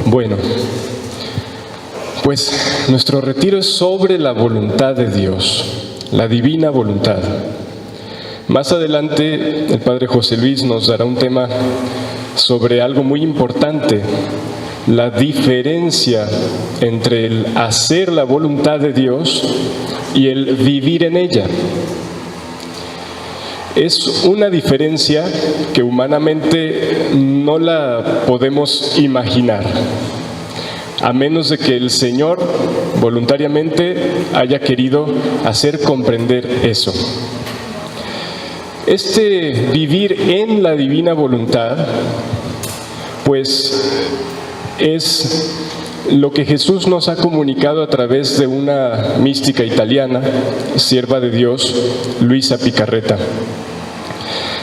Bueno, pues nuestro retiro es sobre la voluntad de Dios, la divina voluntad. Más adelante el Padre José Luis nos dará un tema sobre algo muy importante, la diferencia entre el hacer la voluntad de Dios y el vivir en ella. Es una diferencia que humanamente no la podemos imaginar, a menos de que el Señor voluntariamente haya querido hacer comprender eso. Este vivir en la divina voluntad, pues es lo que Jesús nos ha comunicado a través de una mística italiana, sierva de Dios, Luisa Picarreta.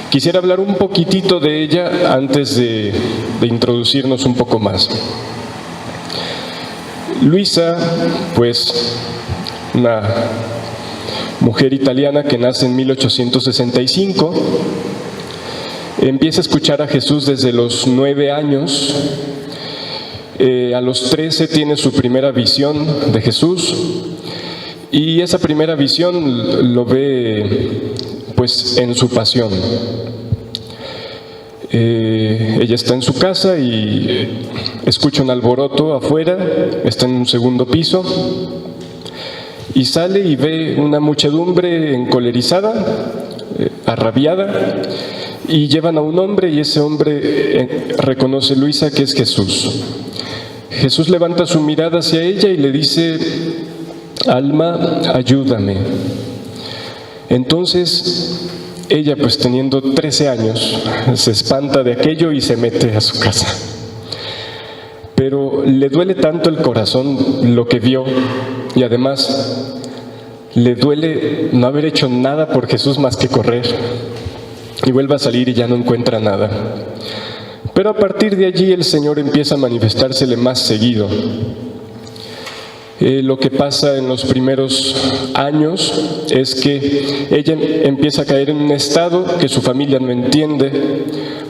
Quisiera hablar un poquitito de ella antes de introducirnos un poco más. Luisa, pues, una mujer italiana que nace en 1865, empieza a escuchar a Jesús desde los 9 años. A los 13 tiene su primera visión de Jesús y esa primera visión lo ve pues en su pasión. Ella está en su casa y escucha un alboroto afuera, está en un segundo piso y sale y ve una muchedumbre encolerizada, arrabiada, y llevan a un hombre y ese hombre reconoce Luisa que es Jesús. Jesús levanta su mirada hacia ella y le dice: alma, ayúdame. Entonces ella, pues teniendo 13 años, se espanta de aquello y se mete a su casa. Pero le duele tanto el corazón lo que vio y además le duele no haber hecho nada por Jesús más que correr. Y vuelve a salir y ya no encuentra nada. Pero a partir de allí el Señor empieza a manifestársele más seguido. Lo que pasa en los primeros años es que ella empieza a caer en un estado que su familia no entiende,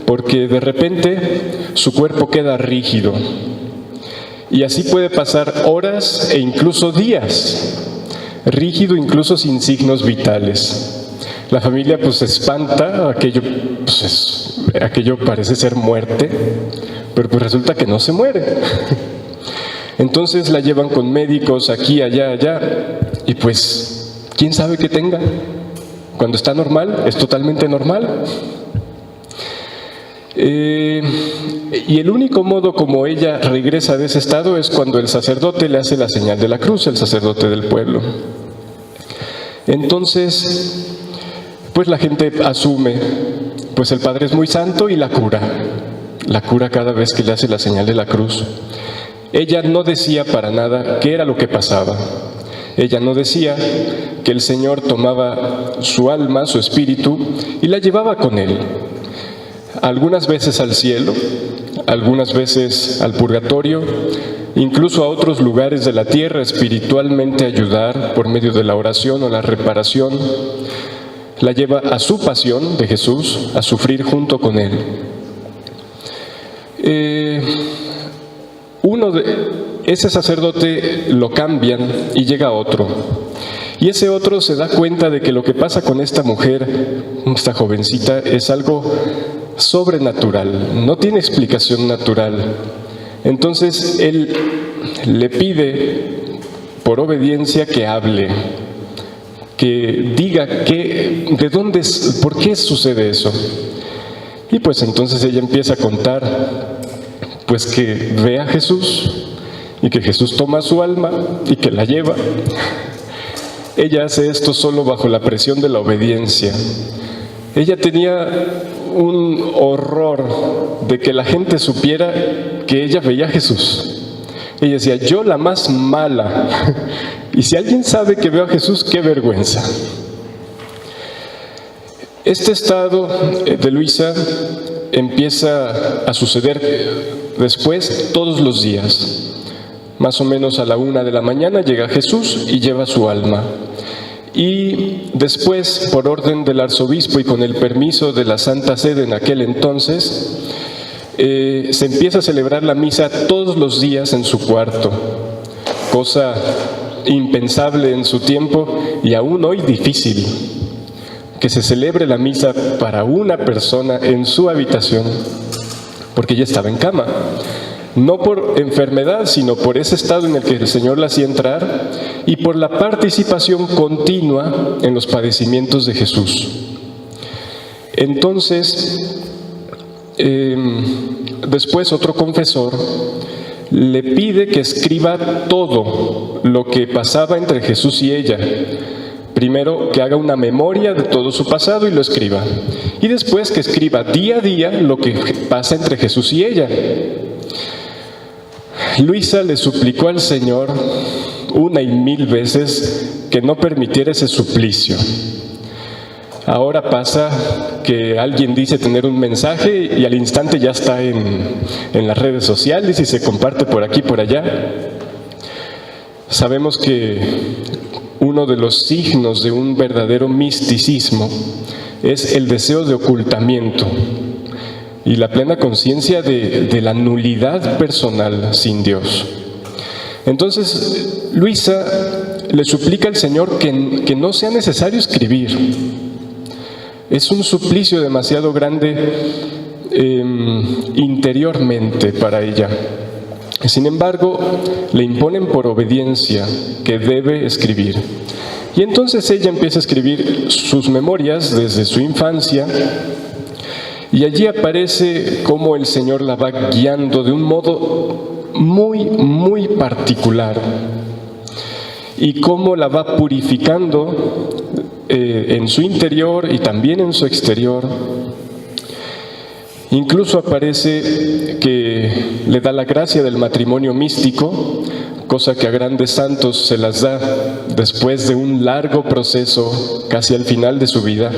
porque de repente su cuerpo queda rígido. Y así puede pasar horas e incluso días, rígido incluso sin signos vitales. La familia pues se espanta, aquello parece ser muerte, pero pues resulta que no se muere. Entonces la llevan con médicos aquí, allá, y pues, ¿quién sabe qué tenga? Cuando está normal, es totalmente normal. Y el único modo como ella regresa de ese estado es cuando el sacerdote le hace la señal de la cruz, el sacerdote del pueblo. Entonces, pues la gente asume, pues el Padre es muy santo y la cura cada vez que le hace la señal de la cruz. Ella no decía para nada qué era lo que pasaba. Ella no decía que el Señor tomaba su alma, su espíritu, y la llevaba con Él. Algunas veces al cielo, algunas veces al purgatorio, incluso a otros lugares de la tierra, espiritualmente ayudar por medio de la oración o la reparación. La lleva a su pasión de Jesús, a sufrir junto con Él. Ese sacerdote lo cambian y llega otro. Y ese otro se da cuenta de que lo que pasa con esta mujer, esta jovencita, es algo sobrenatural, no tiene explicación natural. Entonces él le pide por obediencia que hable, que diga de dónde, por qué sucede eso. Y pues entonces ella empieza a contar, pues que ve a Jesús y que Jesús toma su alma y que la lleva. Ella hace esto solo bajo la presión de la obediencia. Ella tenía un horror de que la gente supiera que ella veía a Jesús. Ella decía: yo la más mala, y si alguien sabe que veo a Jesús, qué vergüenza. Este estado de Luisa empieza a suceder después todos los días. Más o menos a la 1 de la mañana llega Jesús y lleva su alma. Y después, por orden del arzobispo y con el permiso de la Santa Sede en aquel entonces, se empieza a celebrar la misa todos los días en su cuarto, cosa impensable en su tiempo y aún hoy difícil, que se celebre la misa para una persona en su habitación, porque ella estaba en cama, no por enfermedad, sino por ese estado en el que el Señor la hacía entrar y por la participación continua en los padecimientos de Jesús. Entonces, después otro confesor le pide que escriba todo lo que pasaba entre Jesús y ella. Primero, que haga una memoria de todo su pasado y lo escriba. Y después que escriba día a día lo que pasa entre Jesús y ella. Luisa le suplicó al Señor 1 y 1000 veces que no permitiera ese suplicio. Ahora pasa que alguien dice tener un mensaje y al instante ya está en las redes sociales y se comparte por aquí y por allá. Sabemos que uno de los signos de un verdadero misticismo es el deseo de ocultamiento y la plena conciencia de la nulidad personal sin Dios. Entonces, Luisa le suplica al Señor que no sea necesario escribir. Es un suplicio demasiado grande interiormente para ella. Sin embargo, le imponen por obediencia que debe escribir. Y entonces ella empieza a escribir sus memorias desde su infancia, y allí aparece cómo el Señor la va guiando de un modo muy, muy particular, y cómo la va purificando en su interior y también en su exterior. Incluso aparece que le da la gracia del matrimonio místico, cosa que a grandes santos se las da después de un largo proceso, casi al final de su vida.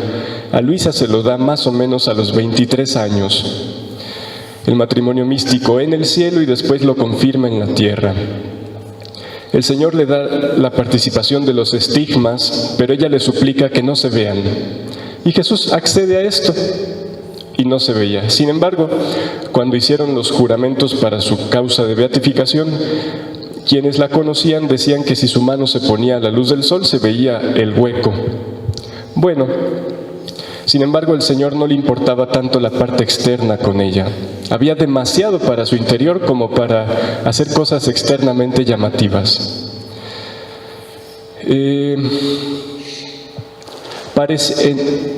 A Luisa se lo da más o menos a los 23 años. El matrimonio místico en el cielo y después lo confirma en la tierra. El Señor le da la participación de los estigmas, pero ella le suplica que no se vean. Y Jesús accede a esto y no se veía. Sin embargo, cuando hicieron los juramentos para su causa de beatificación, quienes la conocían decían que si su mano se ponía a la luz del sol se veía el hueco. Bueno, sin embargo, al Señor no le importaba tanto la parte externa con ella. Había demasiado para su interior como para hacer cosas externamente llamativas.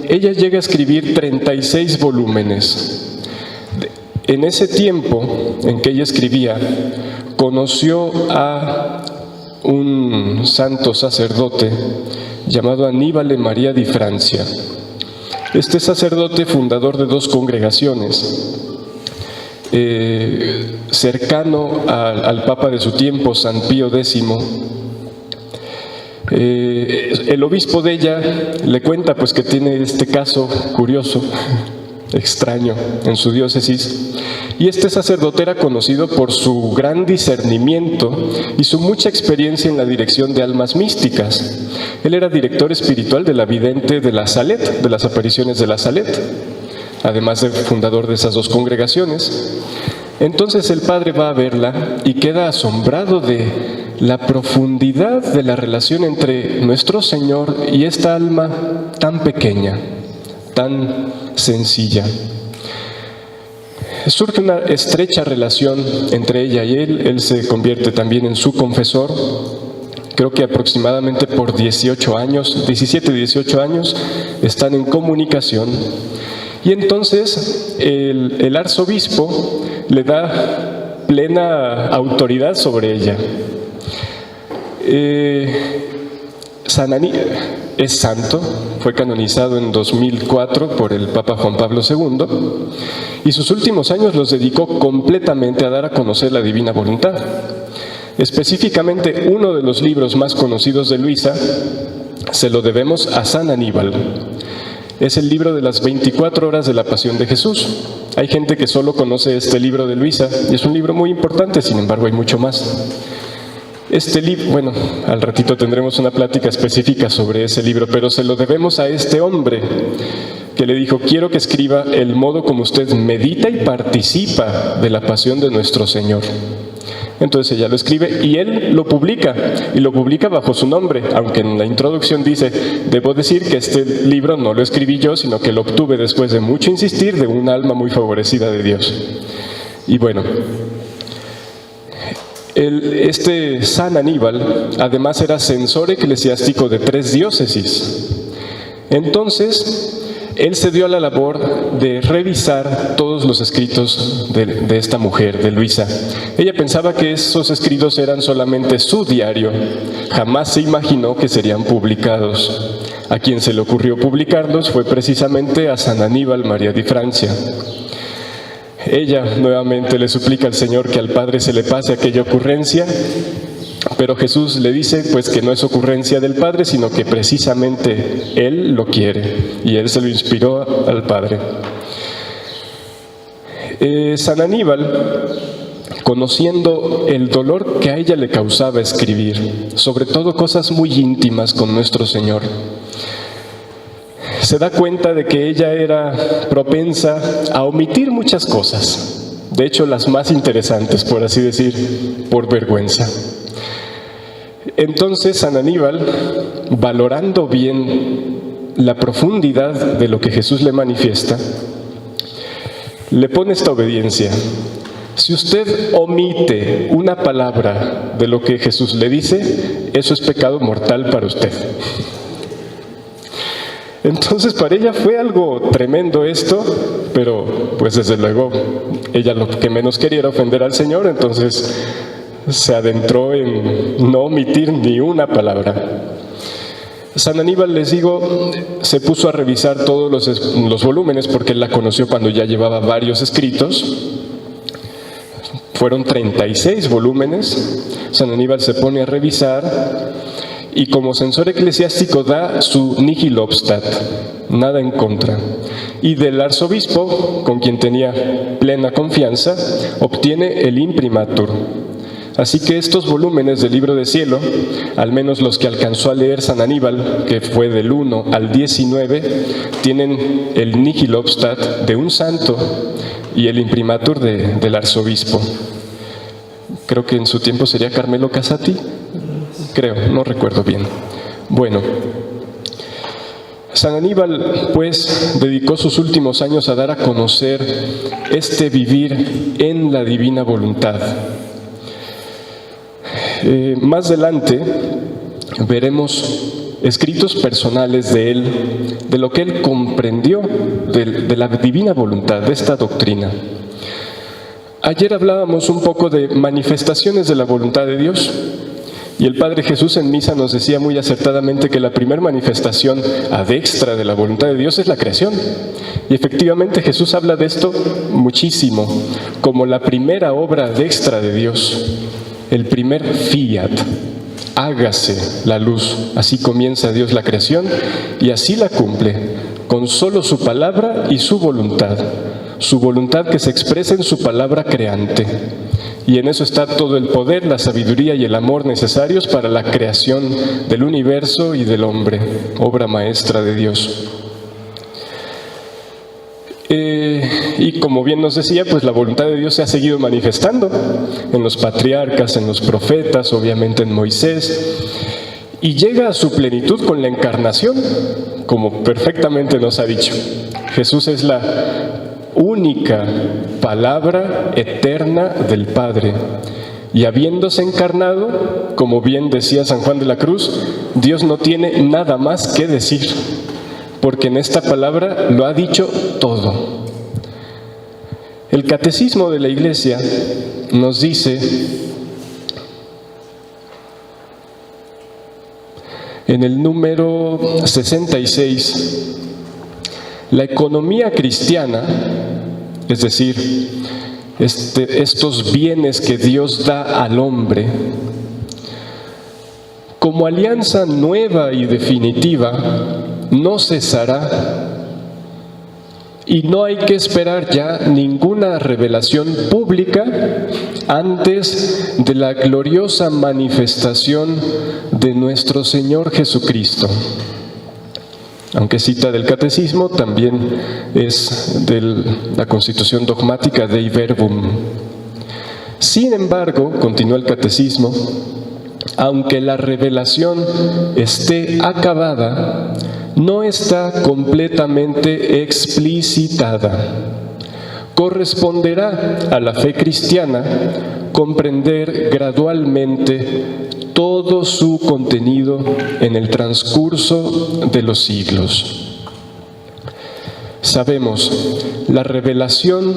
Ella llega a escribir 36 volúmenes. En ese tiempo en que ella escribía, conoció a un santo sacerdote llamado Aníbal María di Francia. Este sacerdote, fundador de 2 congregaciones, cercano al Papa de su tiempo, San Pío X, el obispo de ella le cuenta pues que tiene este caso curioso, extraño en su diócesis, y este sacerdote era conocido por su gran discernimiento y su mucha experiencia en la dirección de almas místicas. Él era director espiritual de la vidente de la Salet, de las apariciones de la Salet, además de fundador de esas 2 congregaciones. Entonces el padre va a verla y queda asombrado de la profundidad de la relación entre nuestro Señor y esta alma tan pequeña, tan sencilla. Surge una estrecha relación entre ella y él se convierte también en su confesor, creo que aproximadamente por 18 años, 17, 18 años, están en comunicación, y entonces el arzobispo le da plena autoridad sobre ella. Es santo, fue canonizado en 2004 por el Papa Juan Pablo II y sus últimos años los dedicó completamente a dar a conocer la divina voluntad. Específicamente, uno de los libros más conocidos de Luisa se lo debemos a San Aníbal. Es el libro de las 24 horas de la Pasión de Jesús. Hay gente que solo conoce este libro de Luisa y es un libro muy importante, sin embargo hay mucho más. Este libro, bueno, al ratito tendremos una plática específica sobre ese libro, pero se lo debemos a este hombre que le dijo: quiero que escriba el modo como usted medita y participa de la pasión de nuestro Señor. Entonces ella lo escribe y él lo publica, y lo publica bajo su nombre, aunque en la introducción dice: debo decir que este libro no lo escribí yo, sino que lo obtuve después de mucho insistir de un alma muy favorecida de Dios. Y bueno, este San Aníbal además era censor eclesiástico de 3 diócesis. Entonces él se dio a la labor de revisar todos los escritos de esta mujer, de Luisa. Ella pensaba que esos escritos eran solamente su diario. Jamás se imaginó que serían publicados. A quien se le ocurrió publicarlos fue precisamente a San Aníbal María de Francia. Ella nuevamente le suplica al Señor que al Padre se le pase aquella ocurrencia, pero Jesús le dice pues que no es ocurrencia del Padre, sino que precisamente Él lo quiere, y Él se lo inspiró al Padre. San Aníbal, conociendo el dolor que a ella le causaba escribir, sobre todo cosas muy íntimas con nuestro Señor, se da cuenta de que ella era propensa a omitir muchas cosas, de hecho las más interesantes, por así decir, por vergüenza. Entonces San Aníbal, valorando bien la profundidad de lo que Jesús le manifiesta, le pone esta obediencia: si usted omite una palabra de lo que Jesús le dice, eso es pecado mortal para usted. Entonces para ella fue algo tremendo esto, pero pues desde luego ella lo que menos quería era ofender al Señor, entonces se adentró en no omitir ni una palabra. San Aníbal, les digo, se puso a revisar todos los volúmenes, porque él la conoció cuando ya llevaba varios escritos. Fueron 36 volúmenes. San Aníbal se pone a revisar y como censor eclesiástico da su nihil obstat, nada en contra. Y del arzobispo, con quien tenía plena confianza, obtiene el imprimatur. Así que estos volúmenes del Libro de Cielo, al menos los que alcanzó a leer San Aníbal, que fue del 1 al 19, tienen el nihil obstat de un santo y el imprimatur del arzobispo. Creo que en su tiempo sería Carmelo Casati, creo, no recuerdo bien. Bueno, San Aníbal pues dedicó sus últimos años a dar a conocer este vivir en la divina voluntad. Más adelante veremos escritos personales de él, de lo que él comprendió de la divina voluntad, de esta doctrina. Ayer hablábamos un poco de manifestaciones de la voluntad de Dios, y el Padre Jesús en misa nos decía muy acertadamente que la primera manifestación adextra de la voluntad de Dios es la creación. Y efectivamente Jesús habla de esto muchísimo, como la primera obra adextra de Dios. El primer fiat, hágase la luz. Así comienza Dios la creación y así la cumple, con solo su palabra y su voluntad que se expresa en su palabra creante. Y en eso está todo el poder, la sabiduría y el amor necesarios para la creación del universo y del hombre, obra maestra de Dios. Y como bien nos decía, pues la voluntad de Dios se ha seguido manifestando en los patriarcas, en los profetas, obviamente en Moisés, y llega a su plenitud con la encarnación, como perfectamente nos ha dicho. Jesús es la única palabra eterna del Padre, y habiéndose encarnado, como bien decía San Juan de la Cruz, Dios no tiene nada más que decir, porque en esta palabra lo ha dicho todo. El Catecismo de la Iglesia nos dice en el número 66, la economía cristiana, es decir, estos bienes que Dios da al hombre, como alianza nueva y definitiva, no cesará, y no hay que esperar ya ninguna revelación pública antes de la gloriosa manifestación de nuestro Señor Jesucristo. Aunque cita del catecismo, también es de la Constitución dogmática Dei Verbum. Sin embargo, continúa el catecismo, aunque la revelación esté acabada, no está completamente explicitada. Corresponderá a la fe cristiana comprender gradualmente todo su contenido en el transcurso de los siglos. Sabemos, la revelación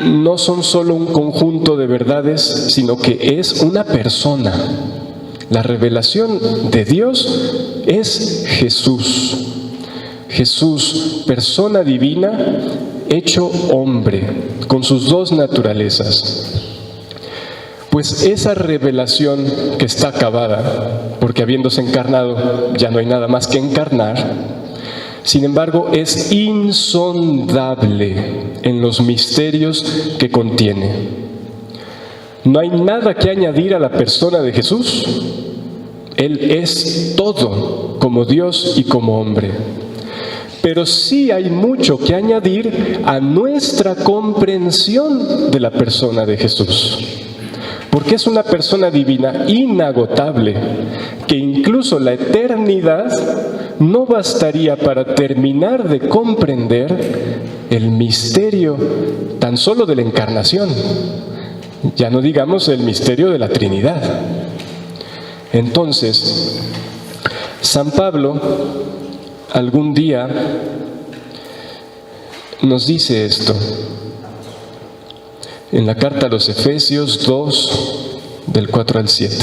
no son solo un conjunto de verdades, sino que es una persona. La revelación de Dios es Jesús. Jesús, persona divina, hecho hombre, con sus dos naturalezas. Pues esa revelación que está acabada, porque habiéndose encarnado ya no hay nada más que encarnar, sin embargo es insondable en los misterios que contiene. No hay nada que añadir a la persona de Jesús. Él es todo, como Dios y como hombre. Pero sí hay mucho que añadir a nuestra comprensión de la persona de Jesús. Porque es una persona divina inagotable, que incluso la eternidad no bastaría para terminar de comprender el misterio tan solo de la encarnación. Ya no digamos el misterio de la Trinidad. Entonces, San Pablo algún día nos dice esto. En la carta a los Efesios 2, del 4 al 7.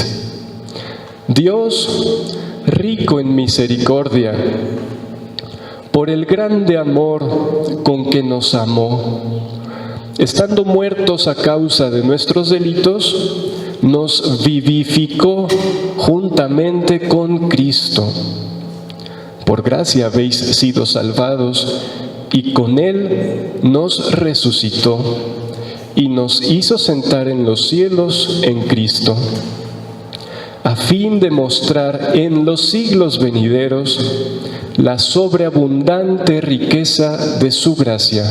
Dios, rico en misericordia, por el grande amor con que nos amó, estando muertos a causa de nuestros delitos, nos vivificó juntamente con Cristo. Por gracia habéis sido salvados, y con Él nos resucitó y nos hizo sentar en los cielos en Cristo, a fin de mostrar en los siglos venideros la sobreabundante riqueza de su gracia,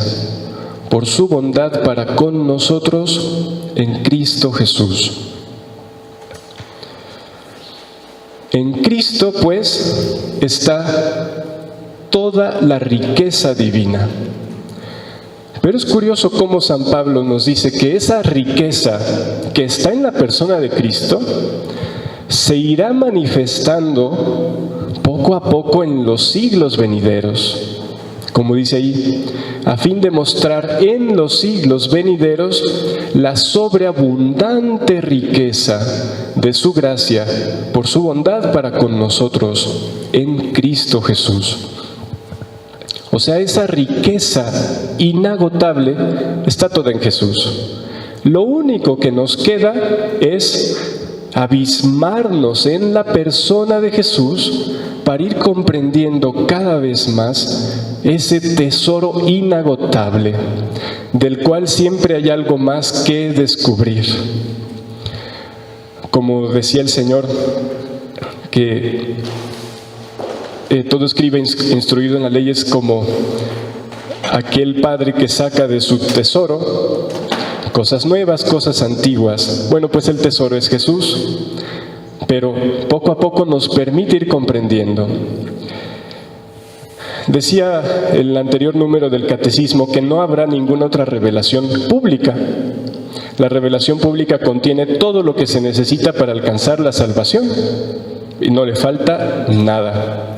por su bondad para con nosotros en Cristo Jesús. En Cristo, pues, está toda la riqueza divina. Pero es curioso cómo San Pablo nos dice que esa riqueza que está en la persona de Cristo se irá manifestando poco a poco en los siglos venideros. Como dice ahí, a fin de mostrar en los siglos venideros la sobreabundante riqueza de su gracia por su bondad para con nosotros en Cristo Jesús. O sea, esa riqueza inagotable está toda en Jesús. Lo único que nos queda es abismarnos en la persona de Jesús para ir comprendiendo cada vez más ese tesoro inagotable, del cual siempre hay algo más que descubrir. Como decía el Señor, que todo escriba instruido en la ley es como aquel padre que saca de su tesoro cosas nuevas, cosas antiguas. Bueno, pues el tesoro es Jesús, pero poco a poco nos permite ir comprendiendo. Decía el anterior número del Catecismo que no habrá ninguna otra revelación pública. La revelación pública contiene todo lo que se necesita para alcanzar la salvación y no le falta nada.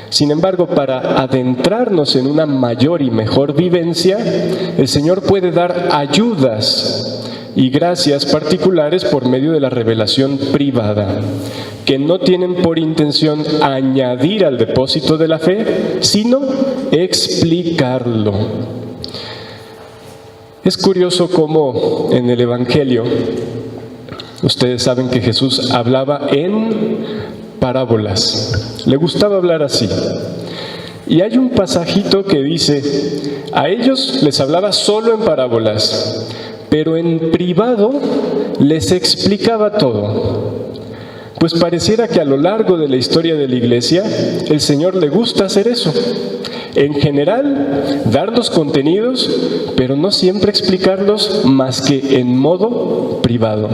Sin embargo, para adentrarnos en una mayor y mejor vivencia, el Señor puede dar ayudas y gracias particulares por medio de la revelación privada, que no tienen por intención añadir al depósito de la fe, sino explicarlo. Es curioso cómo en el Evangelio, ustedes saben que Jesús hablaba en parábolas. Le gustaba hablar así. Y hay un pasajito que dice, a ellos les hablaba solo en parábolas, pero en privado les explicaba todo. Pues pareciera que a lo largo de la historia de la Iglesia, el Señor le gusta hacer eso. En general, darnos contenidos, pero no siempre explicarlos más que en modo privado.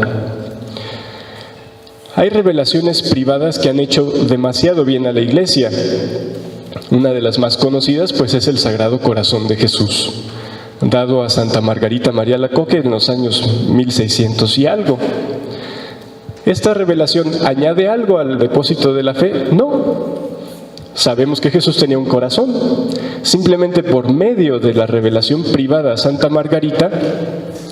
Hay revelaciones privadas que han hecho demasiado bien a la Iglesia. Una de las más conocidas, pues, es el Sagrado Corazón de Jesús, dado a Santa Margarita María Alacoque en los años 1600 y algo. ¿Esta revelación añade algo al depósito de la fe? No. Sabemos que Jesús tenía un corazón. Simplemente por medio de la revelación privada a Santa Margarita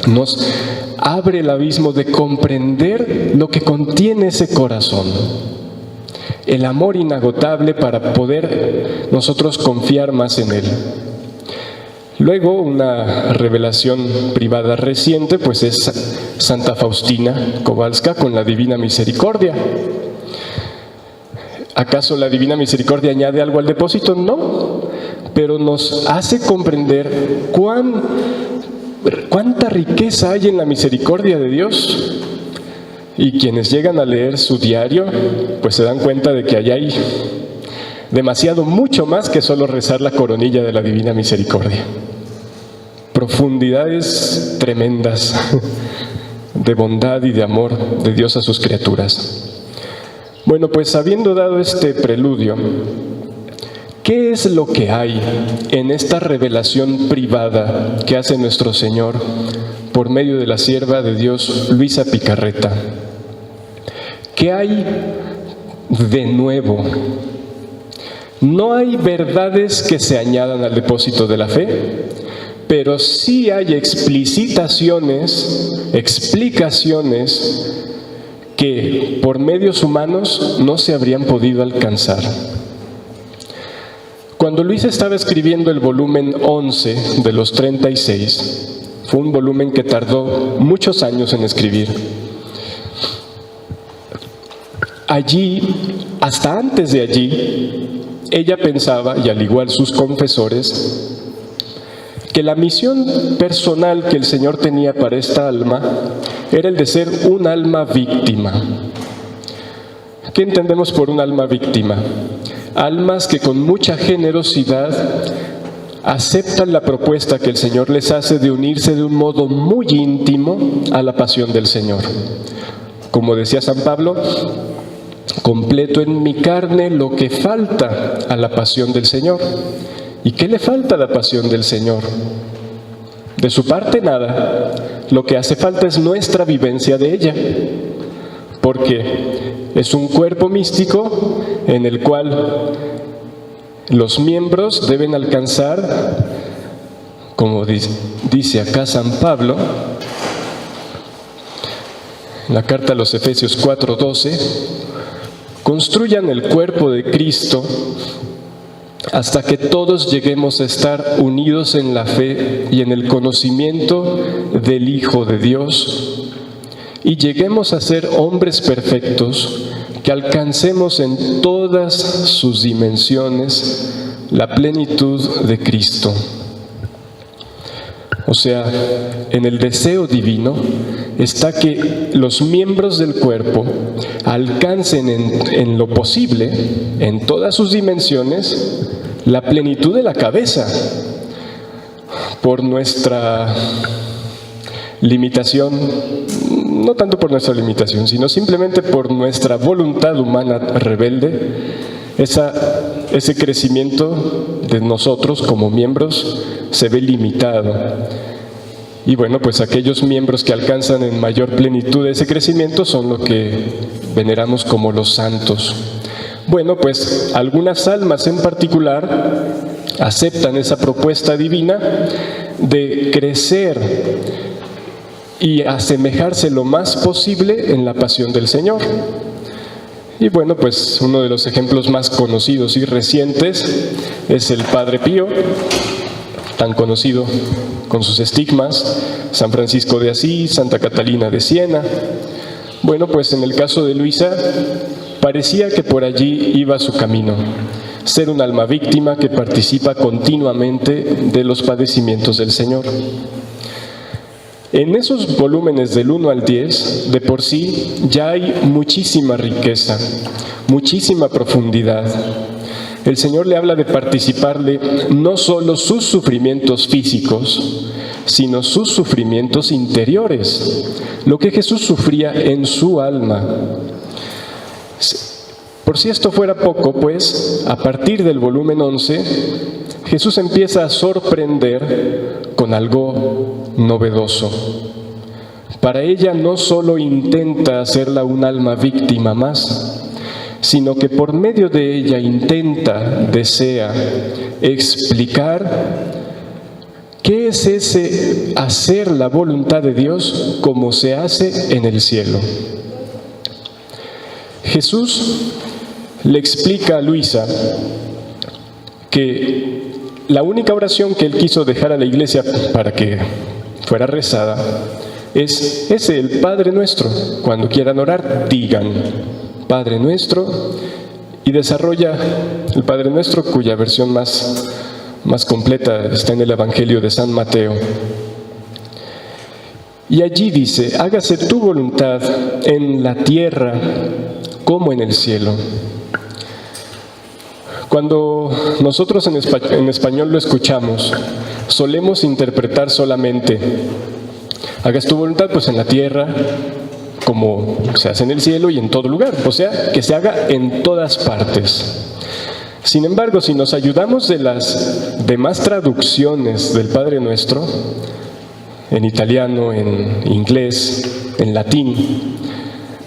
nos abre el abismo de comprender lo que contiene ese corazón. El amor inagotable para poder nosotros confiar más en él. Luego, una revelación privada reciente, pues es Santa Faustina Kowalska con la Divina Misericordia. ¿Acaso la Divina Misericordia añade algo al depósito? No, pero nos hace comprender cuánta riqueza hay en la misericordia de Dios. Y quienes llegan a leer su diario, pues se dan cuenta de que allá hay demasiado, mucho más que solo rezar la coronilla de la Divina Misericordia. Profundidades tremendas de bondad y de amor de Dios a sus criaturas. Bueno, pues habiendo dado este preludio, ¿qué es lo que hay en esta revelación privada que hace nuestro Señor por medio de la sierva de Dios, Luisa Picarreta? ¿Qué hay de nuevo? No hay verdades que se añadan al depósito de la fe, pero sí hay explicaciones que por medios humanos no se habrían podido alcanzar. Cuando Luisa estaba escribiendo el volumen 11 de los 36, fue un volumen que tardó muchos años en escribir. Allí, hasta antes de allí, ella pensaba, y al igual sus confesores, que la misión personal que el Señor tenía para esta alma era el de ser un alma víctima. ¿Qué entendemos por un alma víctima? Almas que con mucha generosidad aceptan la propuesta que el Señor les hace de unirse de un modo muy íntimo a la pasión del Señor. Como decía San Pablo, completo en mi carne lo que falta a la pasión del Señor. ¿Y qué le falta a la pasión del Señor? De su parte, nada. Lo que hace falta es nuestra vivencia de ella, porque es un cuerpo místico en el cual los miembros deben alcanzar, como dice acá San Pablo, en la carta a los Efesios 4:12, construyan el cuerpo de Cristo hasta que todos lleguemos a estar unidos en la fe y en el conocimiento del Hijo de Dios, y lleguemos a ser hombres perfectos, que alcancemos en todas sus dimensiones la plenitud de Cristo. O sea, en el deseo divino está que los miembros del cuerpo alcancen en lo posible, en todas sus dimensiones, la plenitud de la cabeza. Por nuestra limitación, no tanto por nuestra limitación, sino simplemente por nuestra voluntad humana rebelde, ese crecimiento de nosotros como miembros se ve limitado. Y bueno, pues aquellos miembros que alcanzan en mayor plenitud ese crecimiento son lo que veneramos como los santos. Bueno, pues algunas almas en particular aceptan esa propuesta divina de crecer y asemejarse lo más posible en la pasión del Señor. Y bueno, pues uno de los ejemplos más conocidos y recientes es el Padre Pío, tan conocido con sus estigmas, San Francisco de Asís, Santa Catalina de Siena. Bueno, pues en el caso de Luisa, parecía que por allí iba su camino, ser un alma víctima que participa continuamente de los padecimientos del Señor. En esos volúmenes del 1 al 10, de por sí, ya hay muchísima riqueza, muchísima profundidad. El Señor le habla de participarle no solo sus sufrimientos físicos, sino sus sufrimientos interiores, lo que Jesús sufría en su alma. Por si esto fuera poco, pues, a partir del volumen 11, Jesús empieza a sorprender con algo novedoso. Para ella no solo intenta hacerla un alma víctima más, sino que por medio de ella desea explicar qué es ese hacer la voluntad de Dios como se hace en el cielo. Jesús le explica a Luisa que la única oración que él quiso dejar a la iglesia para que fuera rezada es ese, el Padre Nuestro. Cuando quieran orar, digan Padre Nuestro, y desarrolla el Padre Nuestro, cuya versión más completa está en el Evangelio de San Mateo. Y allí dice: hágase tu voluntad en la tierra como en el cielo. Cuando nosotros en español lo escuchamos, solemos interpretar solamente: hagas tu voluntad pues en la tierra como se hace en el cielo y en todo lugar, o sea, que se haga en todas partes. Sin embargo, si nos ayudamos de las demás traducciones del Padre Nuestro, en italiano, en inglés, en latín,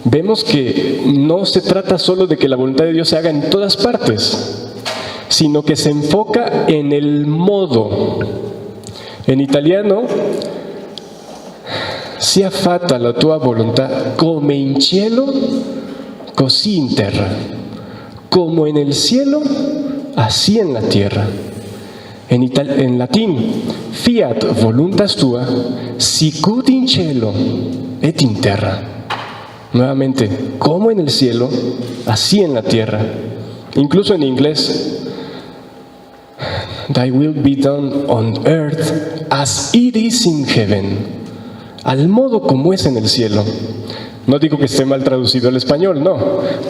vemos que no se trata solo de que la voluntad de Dios se haga en todas partes, sino que se enfoca en el modo. En italiano, sia fatta la tua volontà come in cielo, così in terra. Como en el cielo, así en la tierra. En latín, fiat voluntas tua, sicut in cielo et in terra. Nuevamente, como en el cielo, así en la tierra. Incluso en inglés, thy will be done on earth as it is in heaven. Al modo como es en el cielo. No digo que esté mal traducido al español, no,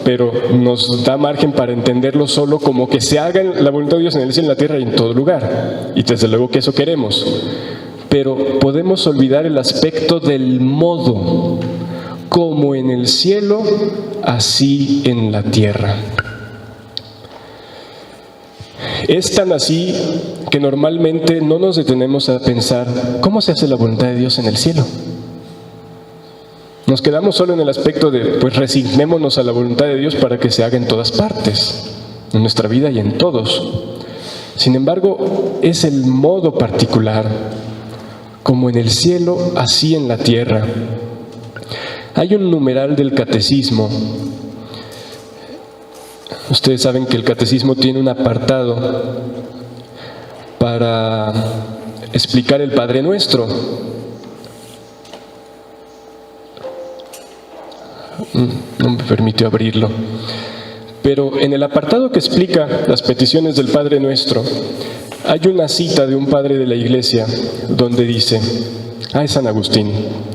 pero nos da margen para entenderlo solo como que se haga la voluntad de Dios en el cielo, en la tierra y en todo lugar. Y desde luego que eso queremos. Pero podemos olvidar el aspecto del modo, como en el cielo, así en la tierra. Es tan así que normalmente no nos detenemos a pensar cómo se hace la voluntad de Dios en el cielo. Nos quedamos solo en el aspecto de, pues resignémonos a la voluntad de Dios para que se haga en todas partes, en nuestra vida y en todos. Sin embargo, es el modo particular, como en el cielo, así en la tierra. Hay un numeral del catecismo. Ustedes saben que el catecismo tiene un apartado para explicar el Padre Nuestro. No me permitió abrirlo. Pero en el apartado que explica las peticiones del Padre Nuestro, hay una cita de un padre de la Iglesia donde dice, es San Agustín,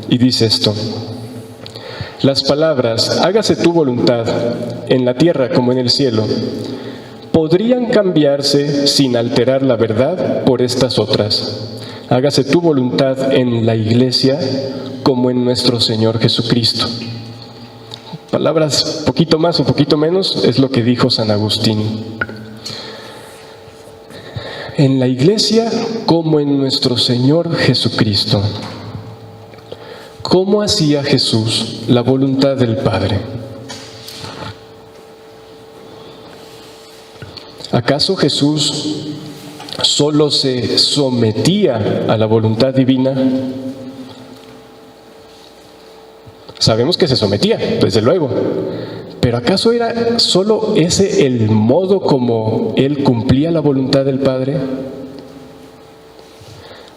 y dice esto: las palabras, hágase tu voluntad, en la tierra como en el cielo, podrían cambiarse sin alterar la verdad por estas otras. Hágase tu voluntad en la Iglesia como en nuestro Señor Jesucristo. Palabras poquito más o poquito menos es lo que dijo San Agustín. En la Iglesia como en nuestro Señor Jesucristo. ¿Cómo hacía Jesús la voluntad del Padre? ¿Acaso Jesús solo se sometía a la voluntad divina? Sabemos que se sometía, desde luego, pero ¿acaso era solo ese el modo como Él cumplía la voluntad del Padre?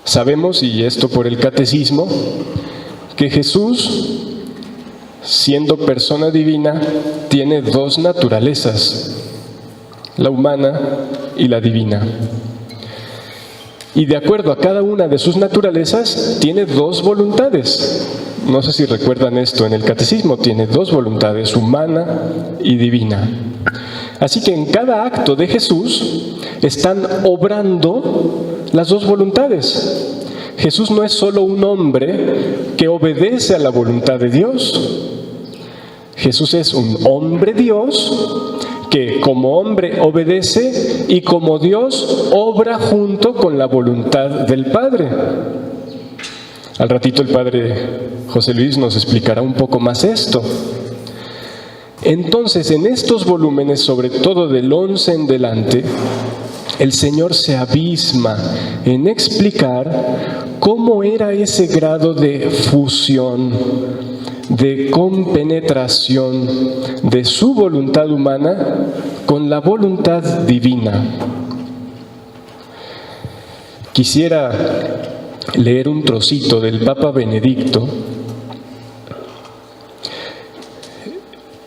Sabemos, y esto por el catecismo, que Jesús, siendo persona divina, tiene dos naturalezas, la humana y la divina. y de acuerdo a cada una de sus naturalezas tiene dos voluntades. No sé si recuerdan esto, en el catecismo tiene dos voluntades, humana y divina. Así que en cada acto de Jesús están obrando las dos voluntades. Jesús no es solo un hombre que obedece a la voluntad de Dios. Jesús es un hombre Dios que como hombre obedece y como Dios obra junto con la voluntad del Padre. Al ratito el Padre José Luis nos explicará un poco más esto. Entonces, en estos volúmenes, sobre todo del 11 en delante, el Señor se abisma en explicar cómo era ese grado de fusión, de compenetración de su voluntad humana con la voluntad divina. Quisiera leer un trocito del Papa Benedicto.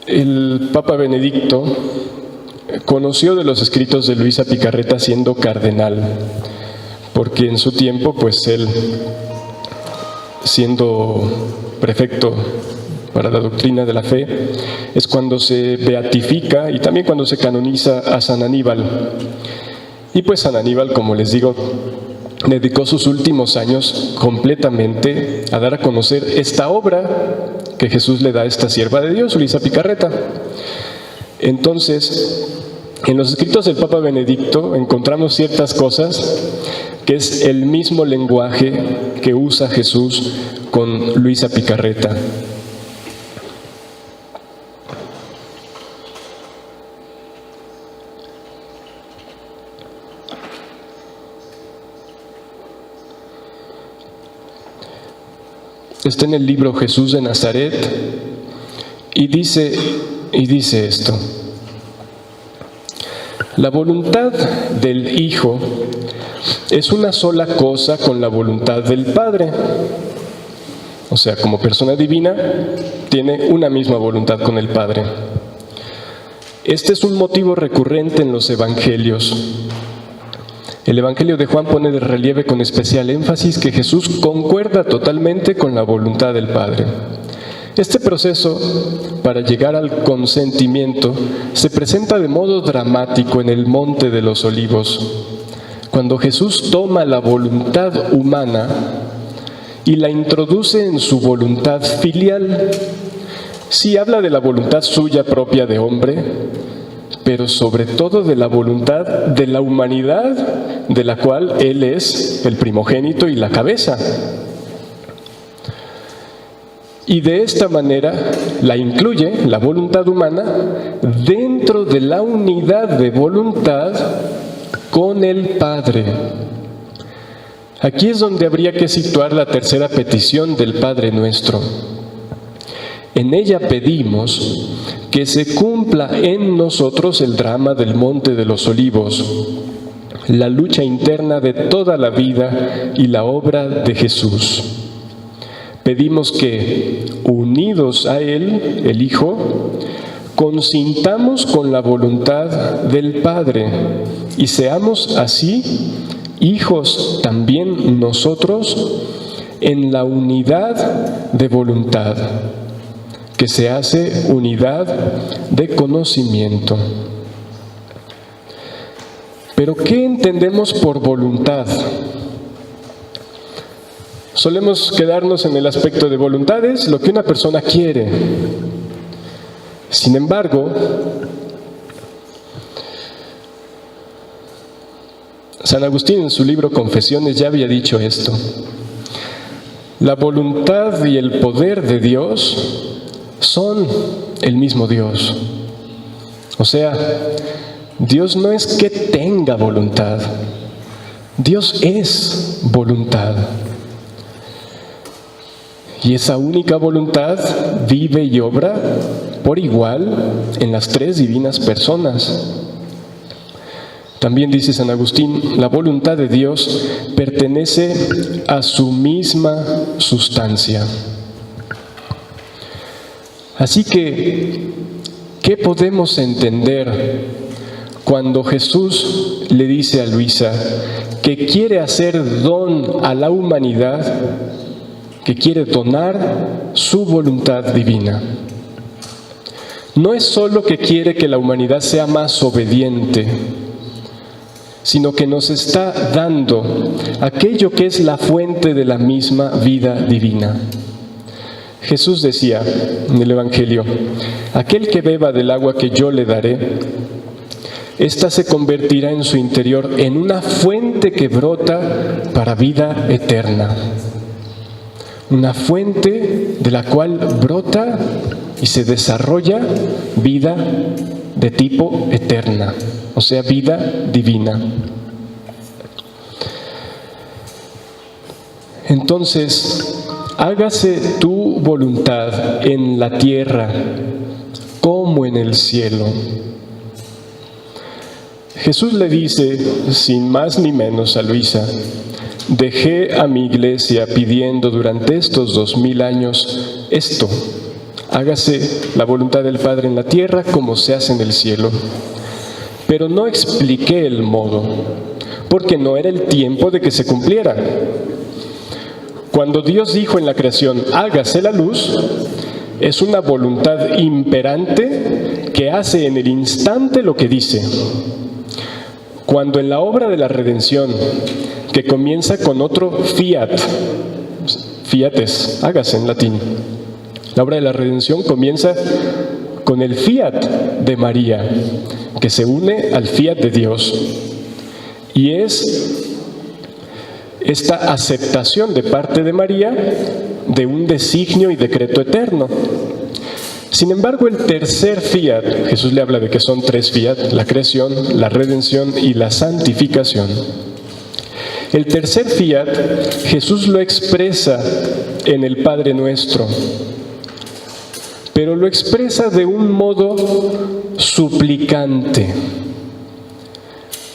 El Papa Benedicto conoció de los escritos de Luisa Picarreta siendo cardenal, porque en su tiempo, pues él, siendo prefecto para la doctrina de la fe, es cuando se beatifica y también cuando se canoniza a San Aníbal. Y pues San Aníbal, como les digo, dedicó sus últimos años completamente a dar a conocer esta obra que Jesús le da a esta sierva de Dios, Luisa Picarreta. Entonces, en los escritos del Papa Benedicto encontramos ciertas cosas que es el mismo lenguaje que usa Jesús con Luisa Picarreta. Está en el libro Jesús de Nazaret y dice esto: la voluntad del Hijo es una sola cosa con la voluntad del Padre. O sea, como persona divina, tiene una misma voluntad con el Padre. Este es un motivo recurrente en los evangelios. El Evangelio de Juan pone de relieve con especial énfasis que Jesús concuerda totalmente con la voluntad del Padre. Este proceso, para llegar al consentimiento, se presenta de modo dramático en el Monte de los Olivos, cuando Jesús toma la voluntad humana y la introduce en su voluntad filial. Sí habla de la voluntad suya propia de hombre, pero sobre todo de la voluntad de la humanidad, de la cual Él es el primogénito y la cabeza. Y de esta manera la incluye, la voluntad humana, dentro de la unidad de voluntad con el Padre. Aquí es donde habría que situar la tercera petición del Padre Nuestro. En ella pedimos que se cumpla en nosotros el drama del Monte de los Olivos, la lucha interna de toda la vida y la obra de Jesús. Pedimos que, unidos a Él, el Hijo, consintamos con la voluntad del Padre y seamos así hijos también nosotros en la unidad de voluntad, que se hace unidad de conocimiento. Pero ¿qué entendemos por voluntad? Solemos quedarnos en el aspecto de voluntades, lo que una persona quiere. Sin embargo, San Agustín en su libro Confesiones ya había dicho esto: la voluntad y el poder de Dios son el mismo Dios. O sea, Dios no es que tenga voluntad, Dios es voluntad. Y esa única voluntad vive y obra por igual en las tres divinas personas. También dice San Agustín, la voluntad de Dios pertenece a su misma sustancia. Así que, ¿qué podemos entender cuando Jesús le dice a Luisa que quiere hacer don a la humanidad, que quiere donar su voluntad divina. No es solo que quiere que la humanidad sea más obediente, sino que nos está dando aquello que es la fuente de la misma vida divina. Jesús decía en el Evangelio: aquel que beba del agua que yo le daré, ésta se convertirá en su interior en una fuente que brota para vida eterna. Una fuente de la cual brota y se desarrolla vida de tipo eterna, o sea, vida divina. Entonces, hágase tu voluntad en la tierra como en el cielo. Jesús le dice, sin más ni menos, a Luisa: dejé a mi iglesia pidiendo durante estos 2000 años esto: hágase la voluntad del Padre en la tierra como se hace en el cielo. Pero no expliqué el modo, porque no era el tiempo de que se cumpliera. Cuando Dios dijo en la creación: hágase la luz, es una voluntad imperante que hace en el instante lo que dice. Cuando en la obra de la redención, que comienza con otro fiat, fiates, hágase en latín, la obra de la redención comienza con el fiat de María, que se une al fiat de Dios. Y es esta aceptación de parte de María de un designio y decreto eterno. Sin embargo, el tercer fiat, Jesús le habla de que son 3 fiat: la creación, la redención y la santificación. El tercer fiat, Jesús lo expresa en el Padre Nuestro, pero lo expresa de un modo suplicante.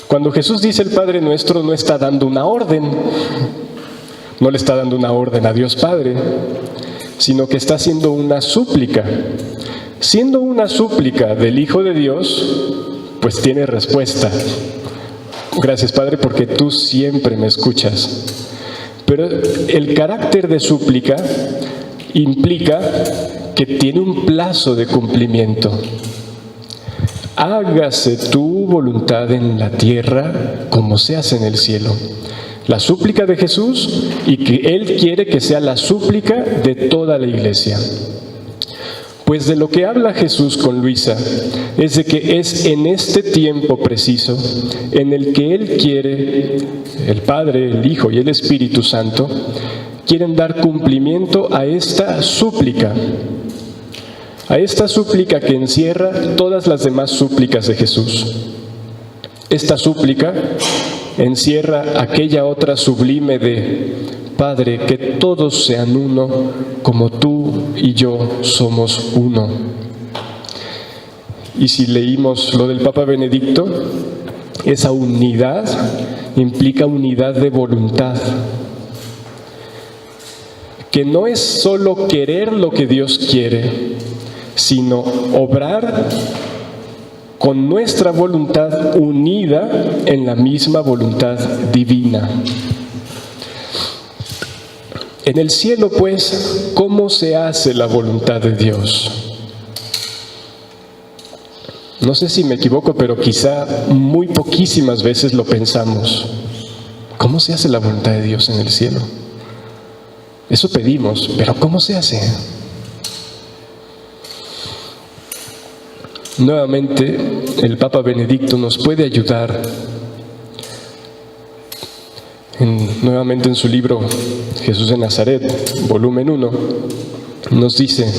Cuando Jesús dice el Padre Nuestro, no está dando una orden, no le está dando una orden a Dios Padre, sino que está haciendo una súplica. Siendo una súplica del Hijo de Dios, pues tiene respuesta. Gracias, Padre, porque tú siempre me escuchas. Pero el carácter de súplica implica que tiene un plazo de cumplimiento. Hágase tu voluntad en la tierra como se hace en el cielo. La súplica de Jesús, y que Él quiere que sea la súplica de toda la iglesia. Pues de lo que habla Jesús con Luisa es de que es en este tiempo preciso en el que Él quiere, el Padre, el Hijo y el Espíritu Santo, quieren dar cumplimiento a esta súplica que encierra todas las demás súplicas de Jesús. Esta súplica encierra aquella otra sublime de: Padre, que todos sean uno, como tú y yo somos uno. Y si leímos lo del Papa Benedicto, esa unidad implica unidad de voluntad, que no es solo querer lo que Dios quiere, sino obrar con nuestra voluntad unida en la misma voluntad divina. En el cielo, pues, ¿cómo se hace la voluntad de Dios? No sé si me equivoco, pero quizá muy poquísimas veces lo pensamos. ¿Cómo se hace la voluntad de Dios en el cielo? Eso pedimos, pero ¿cómo se hace? Nuevamente, el Papa Benedicto nos puede ayudar. Nuevamente en su libro Jesús de Nazaret, volumen 1, nos dice: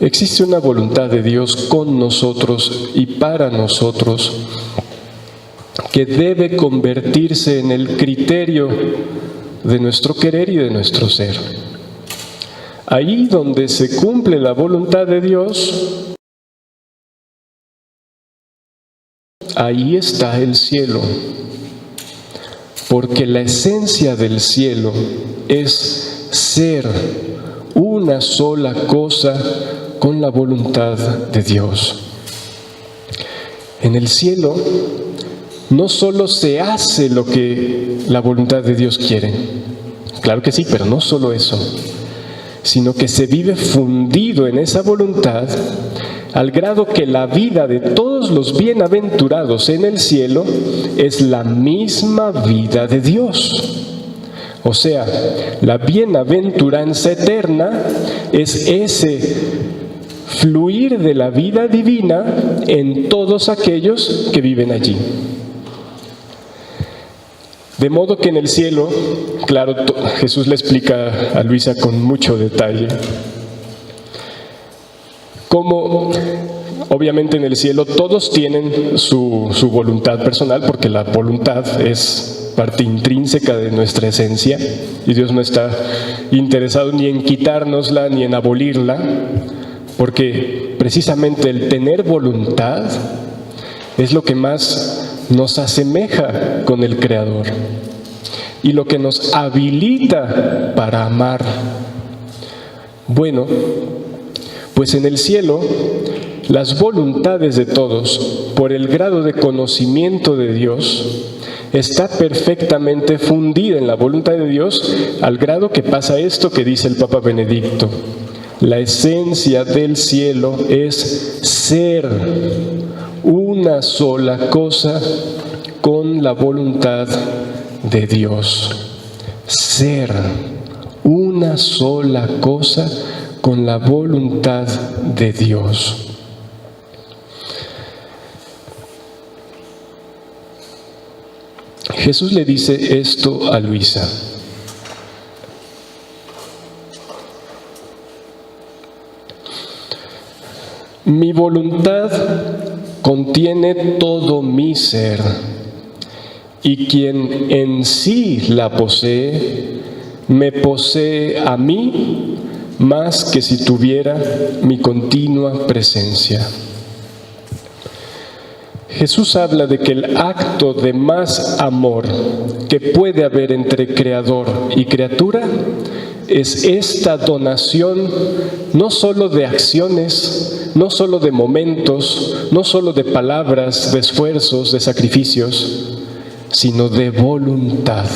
existe una voluntad de Dios con nosotros y para nosotros que debe convertirse en el criterio de nuestro querer y de nuestro ser. Ahí donde se cumple la voluntad de Dios, ahí está el cielo. Porque la esencia del cielo es ser una sola cosa con la voluntad de Dios. En el cielo no solo se hace lo que la voluntad de Dios quiere, claro que sí, pero no solo eso, sino que se vive fundido en esa voluntad al grado que la vida de todos los bienaventurados en el cielo es la misma vida de Dios. O sea, la bienaventuranza eterna es ese fluir de la vida divina en todos aquellos que viven allí. De modo que en el cielo, claro, Jesús le explica a Luisa con mucho detalle cómo, obviamente en el cielo todos tienen su voluntad personal, porque la voluntad es parte intrínseca de nuestra esencia y Dios no está interesado ni en quitárnosla ni en abolirla, porque precisamente el tener voluntad es lo que más nos asemeja con el Creador y lo que nos habilita para amar. Bueno, pues en el cielo las voluntades de todos, por el grado de conocimiento de Dios, está perfectamente fundida en la voluntad de Dios, al grado que pasa esto que dice el Papa Benedicto: la esencia del cielo es ser una sola cosa con la voluntad de Dios. Ser una sola cosa con la voluntad de Dios. Jesús le dice esto a Luisa. Mi voluntad contiene todo mi ser, y quien en sí la posee, me posee a mí más que si tuviera mi continua presencia. Jesús habla de que el acto de más amor que puede haber entre creador y criatura es esta donación, no solo de acciones, no solo de momentos, no solo de palabras, de esfuerzos, de sacrificios, sino de voluntad.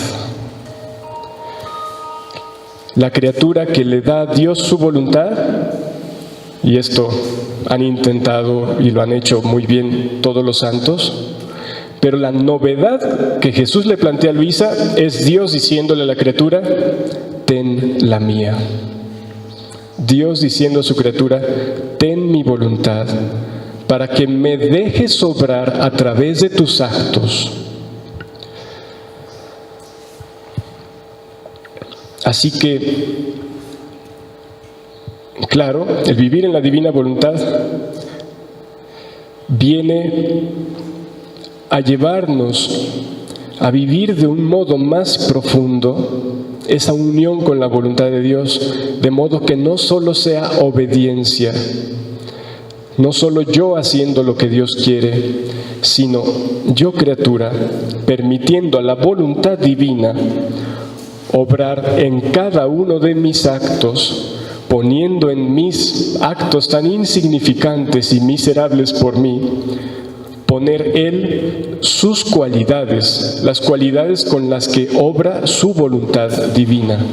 La criatura que le da a Dios su voluntad, y esto han intentado y lo han hecho muy bien todos los santos, pero la novedad que Jesús le plantea a Luisa es Dios diciéndole a la criatura: ten la mía. Dios diciendo a su criatura: ten mi voluntad, para que me dejes obrar a través de tus actos. Así que, claro, el vivir en la divina voluntad viene a llevarnos a vivir de un modo más profundo esa unión con la voluntad de Dios, de modo que no solo sea obediencia, no solo yo haciendo lo que Dios quiere, sino yo, criatura, permitiendo a la voluntad divina obrar en cada uno de mis actos, poniendo en mis actos tan insignificantes y miserables por mí, poner Él sus cualidades, las cualidades con las que obra su voluntad divina.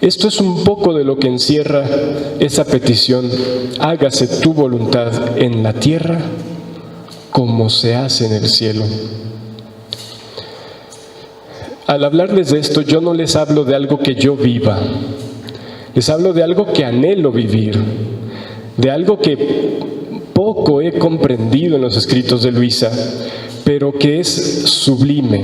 Esto es un poco de lo que encierra esa petición: hágase tu voluntad en la tierra como se hace en el cielo. Al hablarles de esto, yo no les hablo de algo que yo viva, les hablo de algo que anhelo vivir, de algo que poco he comprendido en los escritos de Luisa, pero que es sublime.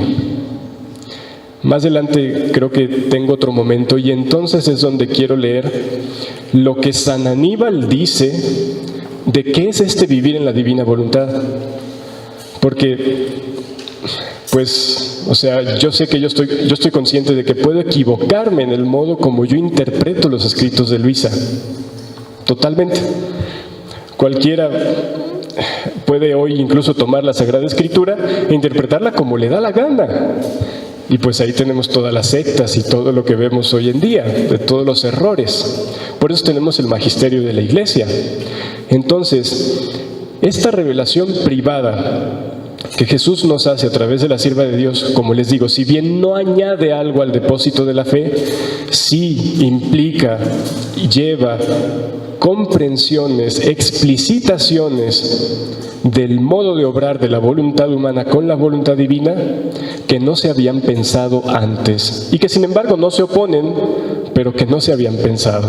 Más adelante creo que tengo otro momento, y entonces es donde quiero leer lo que San Aníbal dice de qué es este vivir en la divina voluntad. Porque, pues, o sea, yo sé que yo estoy consciente de que puedo equivocarme en el modo como yo interpreto los escritos de Luisa. Totalmente. Cualquiera puede hoy incluso tomar la Sagrada Escritura e interpretarla como le da la gana. Y pues ahí tenemos todas las sectas y todo lo que vemos hoy en día, de todos los errores. Por eso tenemos el magisterio de la Iglesia. Entonces, esta revelación privada que Jesús nos hace a través de la sierva de Dios, como les digo, si bien no añade algo al depósito de la fe, sí implica y lleva comprensiones, explicitaciones del modo de obrar de la voluntad humana con la voluntad divina que no se habían pensado antes y que sin embargo no se oponen, pero que no se habían pensado.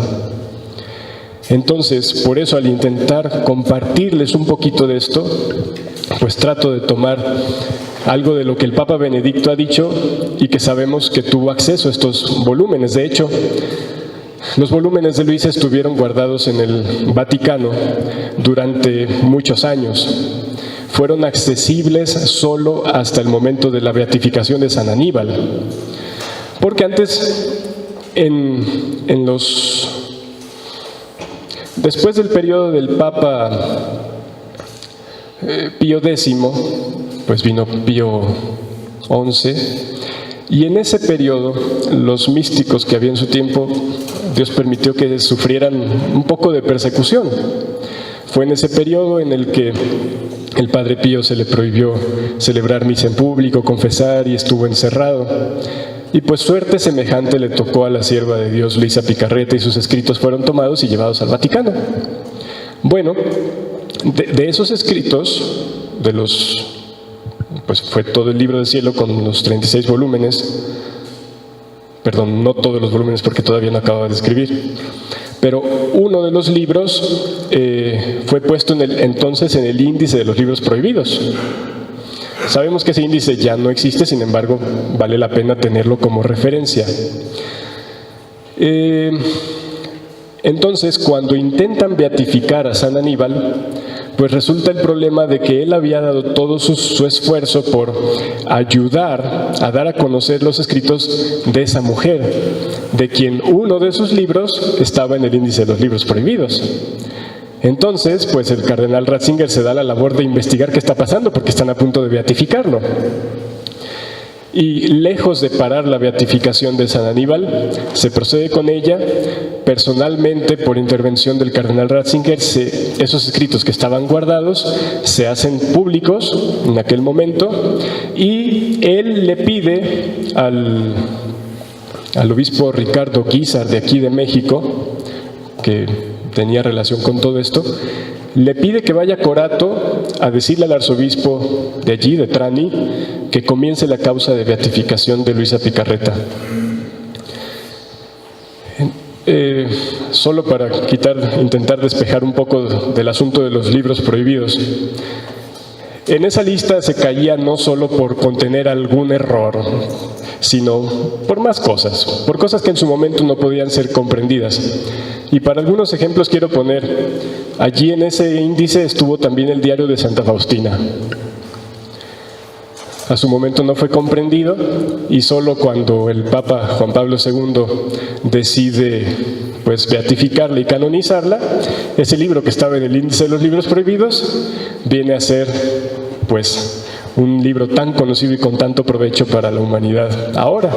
Entonces, por eso al intentar compartirles un poquito de esto, pues trato de tomar algo de lo que el Papa Benedicto ha dicho y que sabemos que tuvo acceso a estos volúmenes. De hecho, los volúmenes de Luisa estuvieron guardados en el Vaticano durante muchos años. Fueron accesibles solo hasta el momento de la beatificación de San Aníbal. Porque antes, después del periodo del Papa Pío X, pues vino Pío XI, y en ese periodo los místicos que había en su tiempo, Dios permitió que sufrieran un poco de persecución. Fue en ese periodo en el que el Padre Pío se le prohibió celebrar misa en público, confesar, y estuvo encerrado. Y pues suerte semejante le tocó a la sierva de Dios Luisa Picarreta, y sus escritos fueron tomados y llevados al Vaticano. Bueno, de esos escritos, pues fue todo el libro del cielo con los 36 volúmenes, perdón, no todos los volúmenes porque todavía no acababa de escribir, pero uno de los libros fue puesto entonces en el índice de los libros prohibidos. Sabemos que ese índice ya no existe, sin embargo, vale la pena tenerlo como referencia. Entonces, cuando intentan beatificar a San Aníbal, pues resulta el problema de que él había dado todo su esfuerzo por ayudar a dar a conocer los escritos de esa mujer, de quien uno de sus libros estaba en el índice de los libros prohibidos. Entonces, pues el cardenal Ratzinger se da la labor de investigar qué está pasando, porque están a punto de beatificarlo. Y lejos de parar la beatificación de San Aníbal, se procede con ella. Personalmente, por intervención del cardenal Ratzinger, esos escritos que estaban guardados se hacen públicos en aquel momento, y él le pide al obispo Ricardo Guízar de aquí de México, que tenía relación con todo esto, le pide que vaya a Corato a decirle al arzobispo de allí, de Trani, que comience la causa de beatificación de Luisa Picarreta. Solo para intentar despejar un poco del asunto de los libros prohibidos. En esa lista se caía no solo por contener algún error, sino por más cosas, por cosas que en su momento no podían ser comprendidas. Y para algunos ejemplos quiero poner, allí en ese índice estuvo también el diario de Santa Faustina. A su momento no fue comprendido, y solo cuando el Papa Juan Pablo II decide pues beatificarla y canonizarla, ese libro que estaba en el índice de los libros prohibidos viene a ser pues un libro tan conocido y con tanto provecho para la humanidad. Ahora,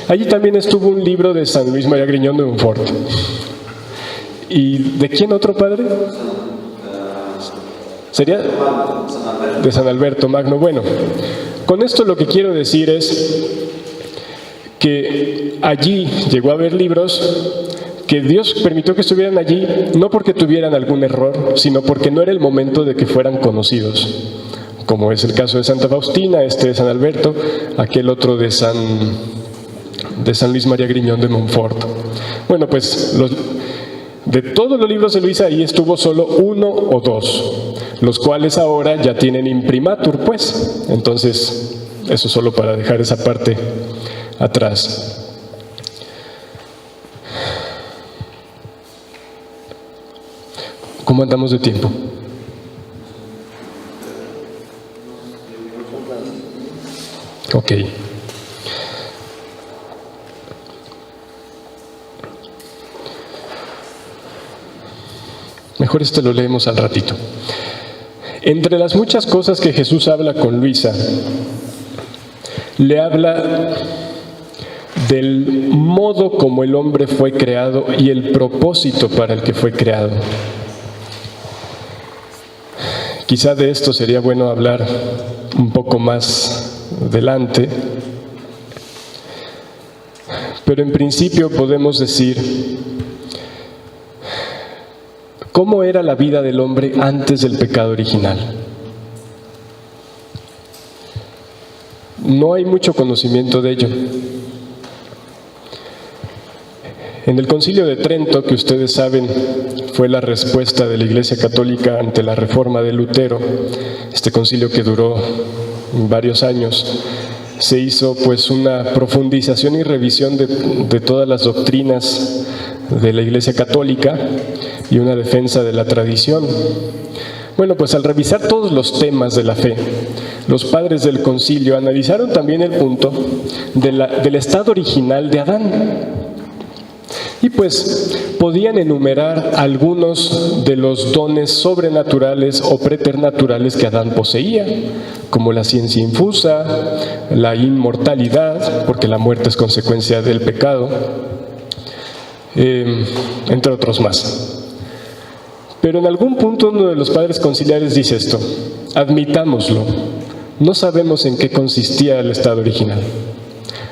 allí también estuvo un libro de San Luis María Griñón de Montfort. ¿Y de quién otro padre? ¿Sería? De San Alberto Magno. Bueno, con esto lo que quiero decir es que allí llegó a haber libros que Dios permitió que estuvieran allí, no porque tuvieran algún error, sino porque no era el momento de que fueran conocidos, como es el caso de Santa Faustina, de San Alberto, aquel otro de San Luis María Griñón de Montfort. Bueno, pues de todos los libros de Luisa, ahí estuvo solo uno o dos, los cuales ahora ya tienen imprimatur, pues. Entonces, eso solo para dejar esa parte atrás. ¿Cómo andamos de tiempo? Ok. Mejor lo leemos al ratito. Entre las muchas cosas que Jesús habla con Luisa, le habla del modo como el hombre fue creado y el propósito para el que fue creado. Quizá de esto sería bueno hablar un poco más adelante, pero en principio podemos decir cómo era la vida del hombre antes del pecado original. No hay mucho conocimiento de ello. En el Concilio de Trento, que ustedes saben fue la respuesta de la Iglesia Católica ante la reforma de Lutero, este concilio que duró varios años, se hizo pues una profundización y revisión de todas las doctrinas de la Iglesia Católica y una defensa de la tradición. Bueno, pues al revisar todos los temas de la fe, los padres del concilio analizaron también el punto del estado original de Adán. Y pues podían enumerar algunos de los dones sobrenaturales o preternaturales que Adán poseía, como la ciencia infusa, la inmortalidad, porque la muerte es consecuencia del pecado, entre otros más. Pero en algún punto uno de los padres conciliares dice esto: admitámoslo, no sabemos en qué consistía el estado original.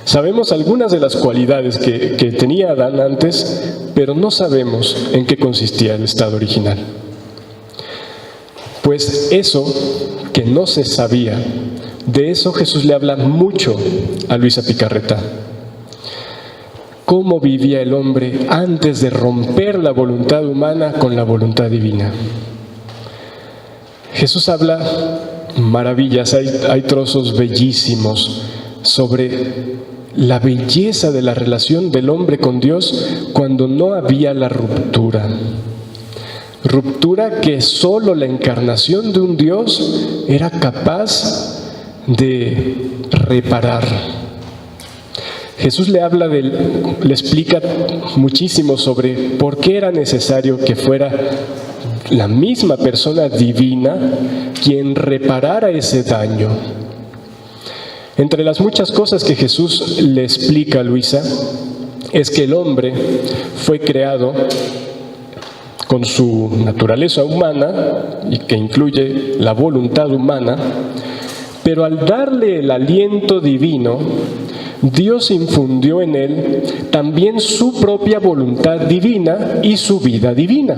Sabemos algunas de las cualidades que tenía Adán antes, pero no sabemos en qué consistía el estado original. Pues eso que no se sabía, de eso Jesús le habla mucho a Luisa Picarreta. ¿Cómo vivía el hombre antes de romper la voluntad humana con la voluntad divina? Jesús habla maravillas, hay trozos bellísimos sobre la belleza de la relación del hombre con Dios cuando no había la ruptura. Ruptura que solo la encarnación de un Dios era capaz de reparar. Jesús le explica muchísimo sobre por qué era necesario que fuera la misma persona divina quien reparara ese daño. Entre las muchas cosas que Jesús le explica a Luisa es que el hombre fue creado con su naturaleza humana y que incluye la voluntad humana, pero al darle el aliento divino, Dios infundió en él también su propia voluntad divina y su vida divina.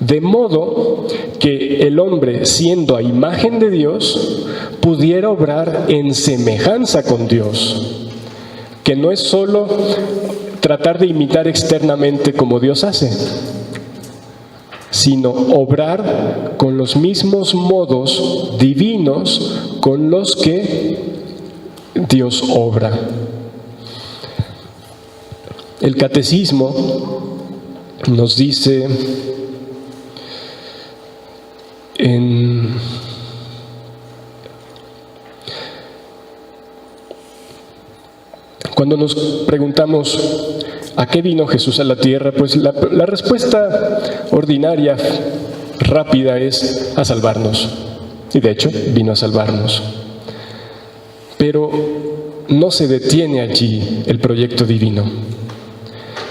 De modo que el hombre, siendo a imagen de Dios, pudiera obrar en semejanza con Dios, que no es solo tratar de imitar externamente como Dios hace, sino obrar con los mismos modos divinos con los que Dios obra. El catecismo nos dice cuando nos preguntamos ¿a qué vino Jesús a la tierra? Pues la respuesta ordinaria, rápida, es a salvarnos. Y de hecho, vino a salvarnos. Pero no se detiene allí el proyecto divino.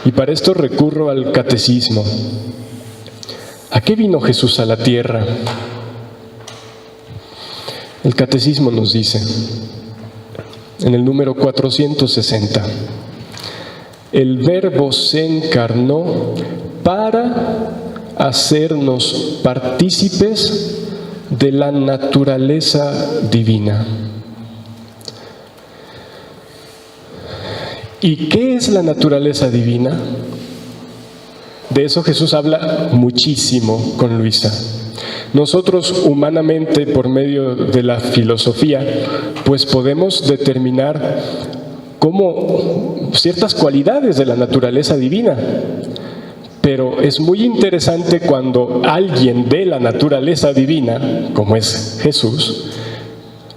Y para esto recurro al catecismo. ¿A qué vino Jesús a la tierra? El catecismo nos dice, en el número 460, el Verbo se encarnó para hacernos partícipes de la naturaleza divina. ¿Y qué es la naturaleza divina? De eso Jesús habla muchísimo con Luisa. Nosotros humanamente, por medio de la filosofía, pues podemos determinar cómo ciertas cualidades de la naturaleza divina. Pero es muy interesante cuando alguien de la naturaleza divina, como es Jesús,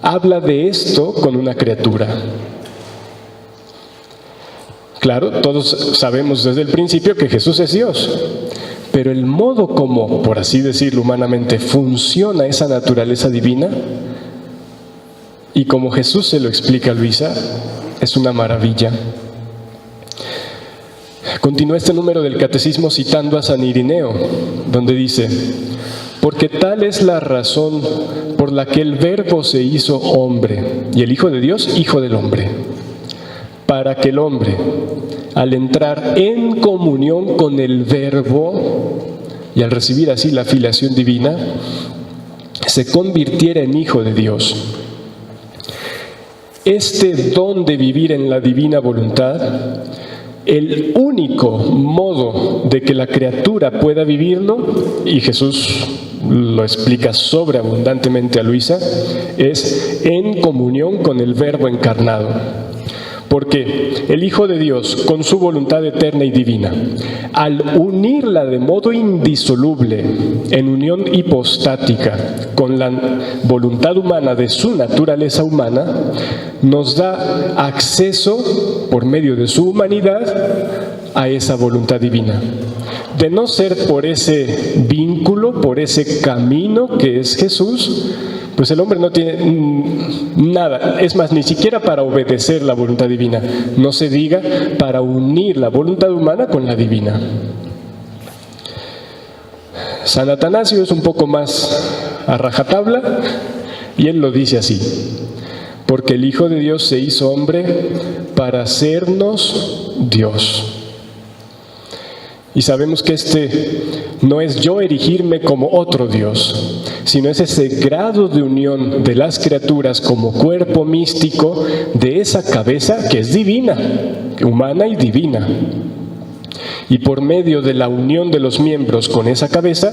habla de esto con una criatura. Claro, todos sabemos desde el principio que Jesús es Dios, pero el modo como, por así decirlo humanamente, funciona esa naturaleza divina, y como Jesús se lo explica a Luisa, es una maravilla. Continúa este número del catecismo citando a San Irineo, donde dice: Porque tal es la razón por la que el Verbo se hizo hombre, y el Hijo de Dios, Hijo del hombre, para que el hombre, al entrar en comunión con el Verbo, y al recibir así la filiación divina, se convirtiera en Hijo de Dios. Este don de vivir en la divina voluntad, el único modo de que la criatura pueda vivirlo, y Jesús lo explica sobreabundantemente a Luisa, es en comunión con el Verbo encarnado. Porque el Hijo de Dios, con su voluntad eterna y divina, al unirla de modo indisoluble, en unión hipostática, con la voluntad humana de su naturaleza humana, nos da acceso, por medio de su humanidad, a esa voluntad divina. De no ser por ese vínculo, por ese camino que es Jesús, pues el hombre no tiene nada, es más, ni siquiera para obedecer la voluntad divina, no se diga para unir la voluntad humana con la divina. San Atanasio es un poco más a rajatabla y él lo dice así: porque el Hijo de Dios se hizo hombre para hacernos Dios. Y sabemos que no es yo erigirme como otro Dios, sino es ese grado de unión de las criaturas como cuerpo místico de esa cabeza que es divina, humana y divina. Y por medio de la unión de los miembros con esa cabeza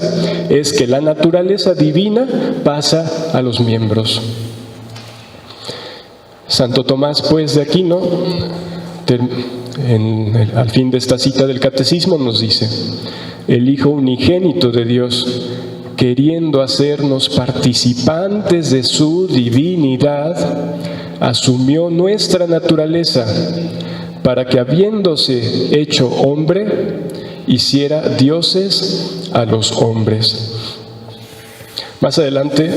es que la naturaleza divina pasa a los miembros. Santo Tomás, pues, de Aquino, al fin de esta cita del Catecismo, nos dice: el Hijo unigénito de Dios, queriendo hacernos participantes de su divinidad, asumió nuestra naturaleza para que, habiéndose hecho hombre, hiciera dioses a los hombres. Más adelante,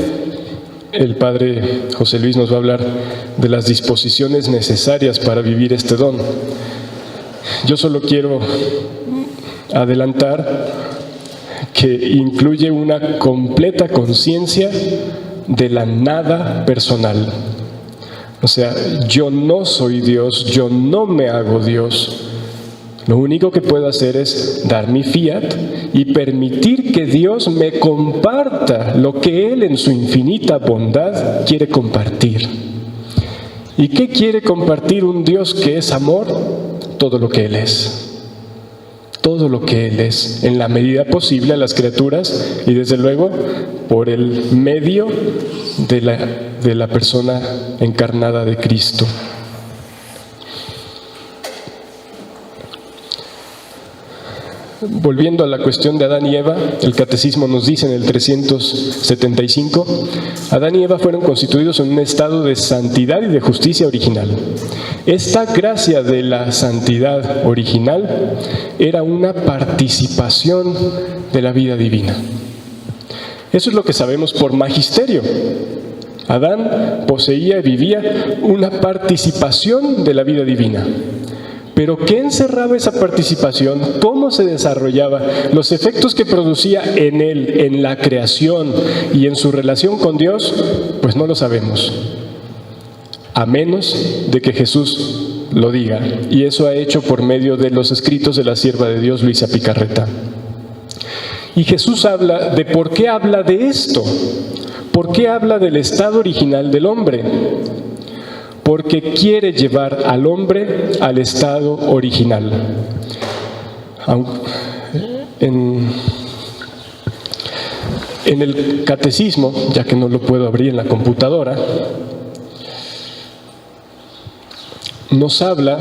el Padre José Luis nos va a hablar de las disposiciones necesarias para vivir este don. Yo solo quiero adelantar que incluye una completa conciencia de la nada personal. O sea, yo no soy Dios, yo no me hago Dios. Lo único que puedo hacer es dar mi fiat y permitir que Dios me comparta lo que Él en su infinita bondad quiere compartir. ¿Y qué quiere compartir un Dios que es amor? Todo lo que Él es. Todo lo que Él es, en la medida posible a las criaturas y desde luego por el medio de la persona encarnada de Cristo. Volviendo a la cuestión de Adán y Eva, el Catecismo nos dice en el 375, Adán y Eva fueron constituidos en un estado de santidad y de justicia original. Esta gracia de la santidad original era una participación de la vida divina. Eso es lo que sabemos por magisterio. Adán poseía y vivía una participación de la vida divina. Pero ¿qué encerraba esa participación? ¿Cómo se desarrollaba? Los efectos que producía en él, en la creación y en su relación con Dios, pues no lo sabemos. A menos de que Jesús lo diga. Y eso ha hecho por medio de los escritos de la sierva de Dios, Luisa Picarreta. Y Jesús habla de por qué habla de esto. ¿Por qué habla del estado original del hombre? Porque quiere llevar al hombre al estado original. En el catecismo, ya que no lo puedo abrir en la computadora, nos habla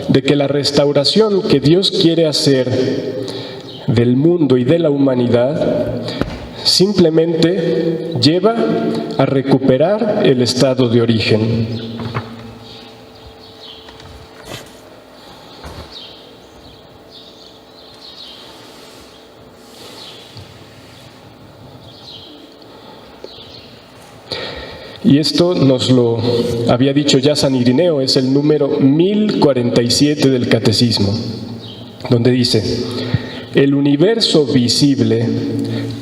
de que la restauración que Dios quiere hacer del mundo y de la humanidad simplemente lleva a recuperar el estado de origen. Y esto nos lo había dicho ya San Irineo, es el número 1047 del Catecismo, donde dice: el universo visible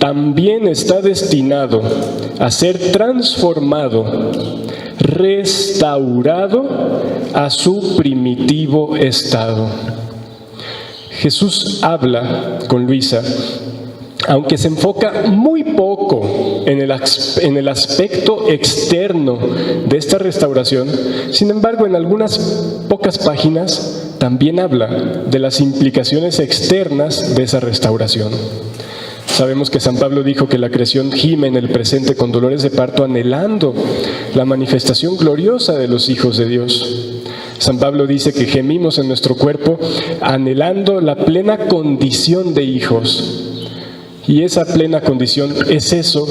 también está destinado a ser transformado, restaurado a su primitivo estado. Jesús habla con Luisa, aunque se enfoca muy poco en el aspecto externo de esta restauración, sin embargo, en algunas pocas páginas también habla de las implicaciones externas de esa restauración. Sabemos que San Pablo dijo que la creación gime en el presente con dolores de parto, anhelando la manifestación gloriosa de los hijos de Dios. San Pablo dice que gemimos en nuestro cuerpo anhelando la plena condición de hijos. Y esa plena condición es eso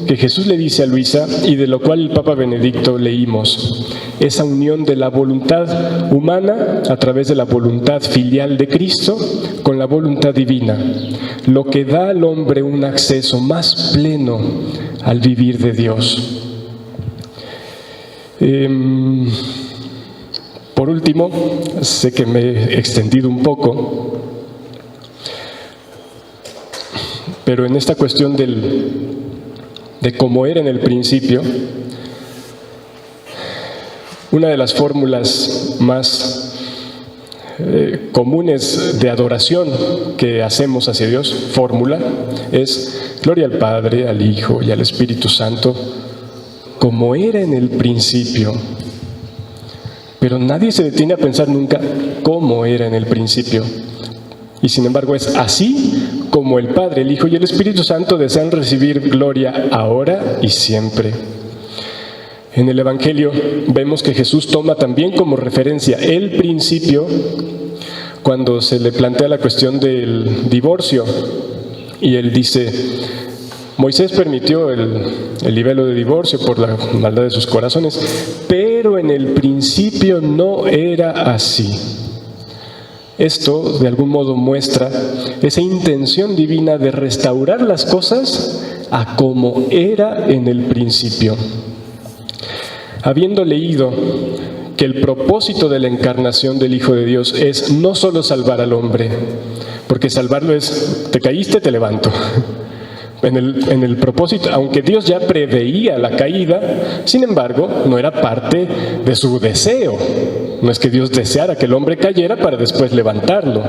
que Jesús le dice a Luisa y de lo cual el Papa Benedicto leímos. Esa unión de la voluntad humana a través de la voluntad filial de Cristo con la voluntad divina, lo que da al hombre un acceso más pleno al vivir de Dios. Por último, sé que me he extendido un poco, pero en esta cuestión de cómo era en el principio, una de las fórmulas más comunes de adoración que hacemos hacia Dios, fórmula, es gloria al Padre, al Hijo y al Espíritu Santo, como era en el principio. Pero nadie se detiene a pensar nunca cómo era en el principio. Y sin embargo es así como el Padre, el Hijo y el Espíritu Santo desean recibir gloria ahora y siempre. En el Evangelio vemos que Jesús toma también como referencia el principio cuando se le plantea la cuestión del divorcio. Y él dice, Moisés permitió el libelo de divorcio por la maldad de sus corazones, pero en el principio no era así. Esto, de algún modo, muestra esa intención divina de restaurar las cosas a como era en el principio. Habiendo leído que el propósito de la encarnación del Hijo de Dios es no solo salvar al hombre, porque salvarlo es, te caíste, te levanto. En el propósito, aunque Dios ya preveía la caída, sin embargo, no era parte de su deseo. No es que Dios deseara que el hombre cayera para después levantarlo.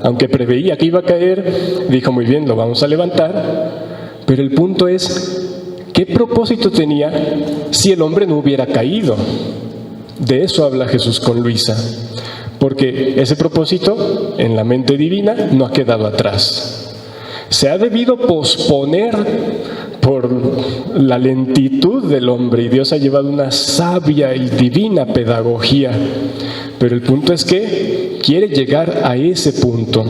Aunque preveía que iba a caer, dijo, muy bien, lo vamos a levantar. Pero el punto es, ¿qué propósito tenía si el hombre no hubiera caído? De eso habla Jesús con Luisa. Porque ese propósito, en la mente divina, no ha quedado atrás. Se ha debido posponer por la lentitud del hombre y Dios ha llevado una sabia y divina pedagogía. Pero el punto es que quiere llegar a ese punto.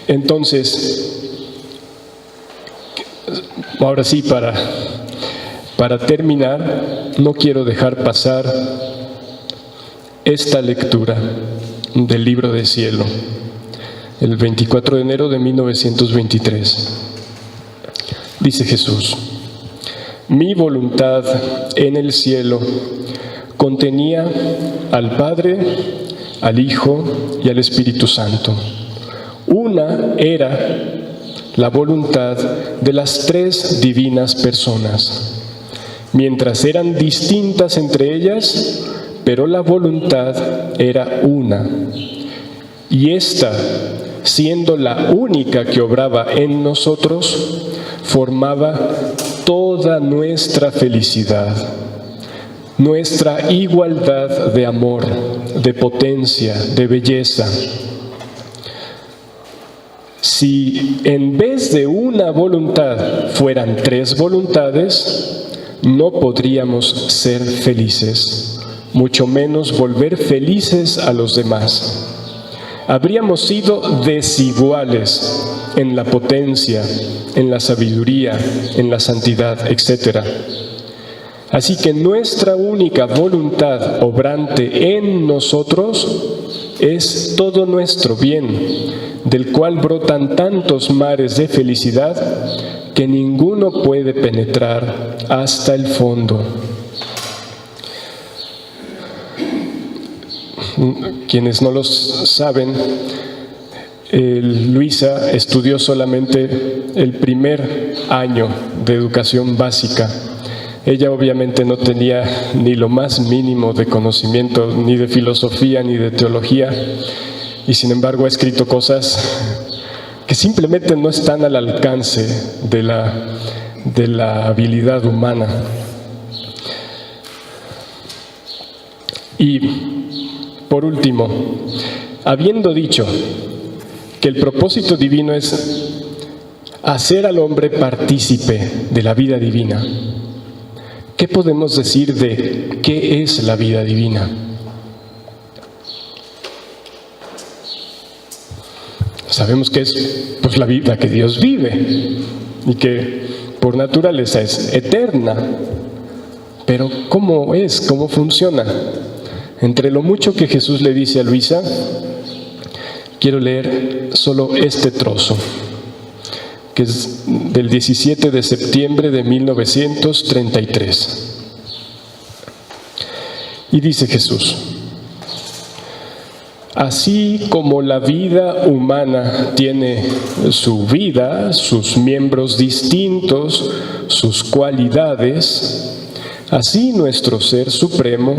Entonces, ahora sí, para terminar, no quiero dejar pasar esta lectura del libro de Cielo. El 24 de enero de 1923. Dice Jesús, mi voluntad en el cielo contenía al Padre, al Hijo y al Espíritu Santo. Una era la voluntad de las tres divinas personas, mientras eran distintas entre ellas, pero la voluntad era una. Y esta, siendo la única que obraba en nosotros, formaba toda nuestra felicidad, nuestra igualdad de amor, de potencia, de belleza. Si en vez de una voluntad fueran tres voluntades, no podríamos ser felices, mucho menos volver felices a los demás. Habríamos sido desiguales en la potencia, en la sabiduría, en la santidad, etc. Así que nuestra única voluntad obrante en nosotros es todo nuestro bien, del cual brotan tantos mares de felicidad que ninguno puede penetrar hasta el fondo. Quienes no lo saben, Luisa estudió solamente el primer año de educación básica. Ella obviamente no tenía ni lo más mínimo de conocimiento, ni de filosofía, ni de teología, y sin embargo ha escrito cosas que simplemente no están al alcance de la habilidad humana. Y por último, habiendo dicho que el propósito divino es hacer al hombre partícipe de la vida divina, ¿qué podemos decir de qué es la vida divina? Sabemos que es pues, la vida que Dios vive y que por naturaleza es eterna. Pero ¿cómo es? ¿Cómo funciona? Entre lo mucho que Jesús le dice a Luisa, quiero leer solo este trozo, que es del 17 de septiembre de 1933. Y dice Jesús: así como la vida humana tiene su vida, sus miembros distintos, sus cualidades, así nuestro Ser Supremo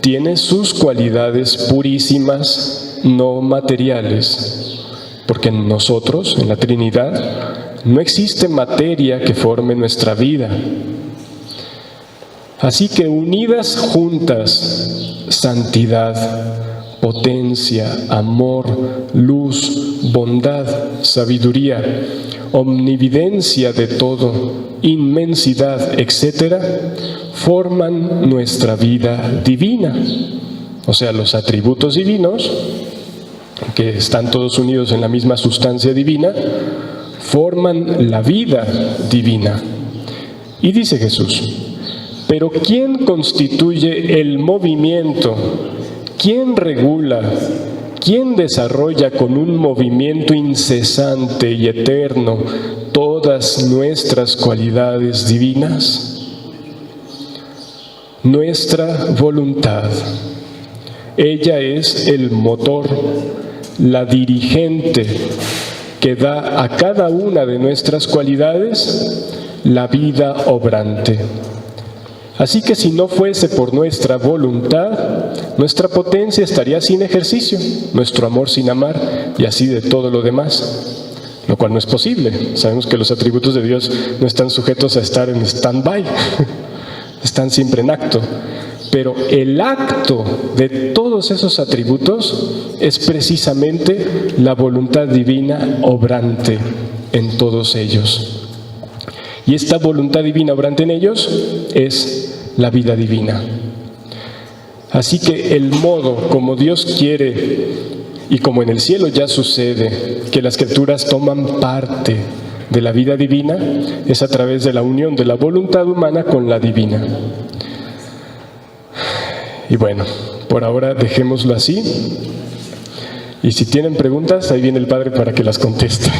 tiene sus cualidades purísimas, no materiales, porque en nosotros, en la Trinidad, no existe materia que forme nuestra vida. Así que unidas juntas, santidad, potencia, amor, luz, bondad, sabiduría, omnividencia de todo, inmensidad, etc., forman nuestra vida divina. O sea, los atributos divinos, que están todos unidos en la misma sustancia divina, forman la vida divina. Y dice Jesús: pero ¿quién constituye el movimiento? ¿Quién regula? ¿Quién desarrolla con un movimiento incesante y eterno todas nuestras cualidades divinas? Nuestra voluntad. Ella es el motor, la dirigente que da a cada una de nuestras cualidades la vida obrante. Así que si no fuese por nuestra voluntad, nuestra potencia estaría sin ejercicio, nuestro amor sin amar, y así de todo lo demás, lo cual no es posible. Sabemos que los atributos de Dios no están sujetos a estar en stand-by, están siempre en acto. Pero el acto de todos esos atributos es precisamente la voluntad divina obrante en todos ellos. Y esta voluntad divina obrante en ellos es la vida divina. Así que el modo como Dios quiere, y como en el cielo ya sucede, que las criaturas toman parte de la vida divina, es a través de la unión de la voluntad humana con la divina. Y bueno, por ahora dejémoslo así. Y si tienen preguntas, ahí viene el Padre para que las conteste.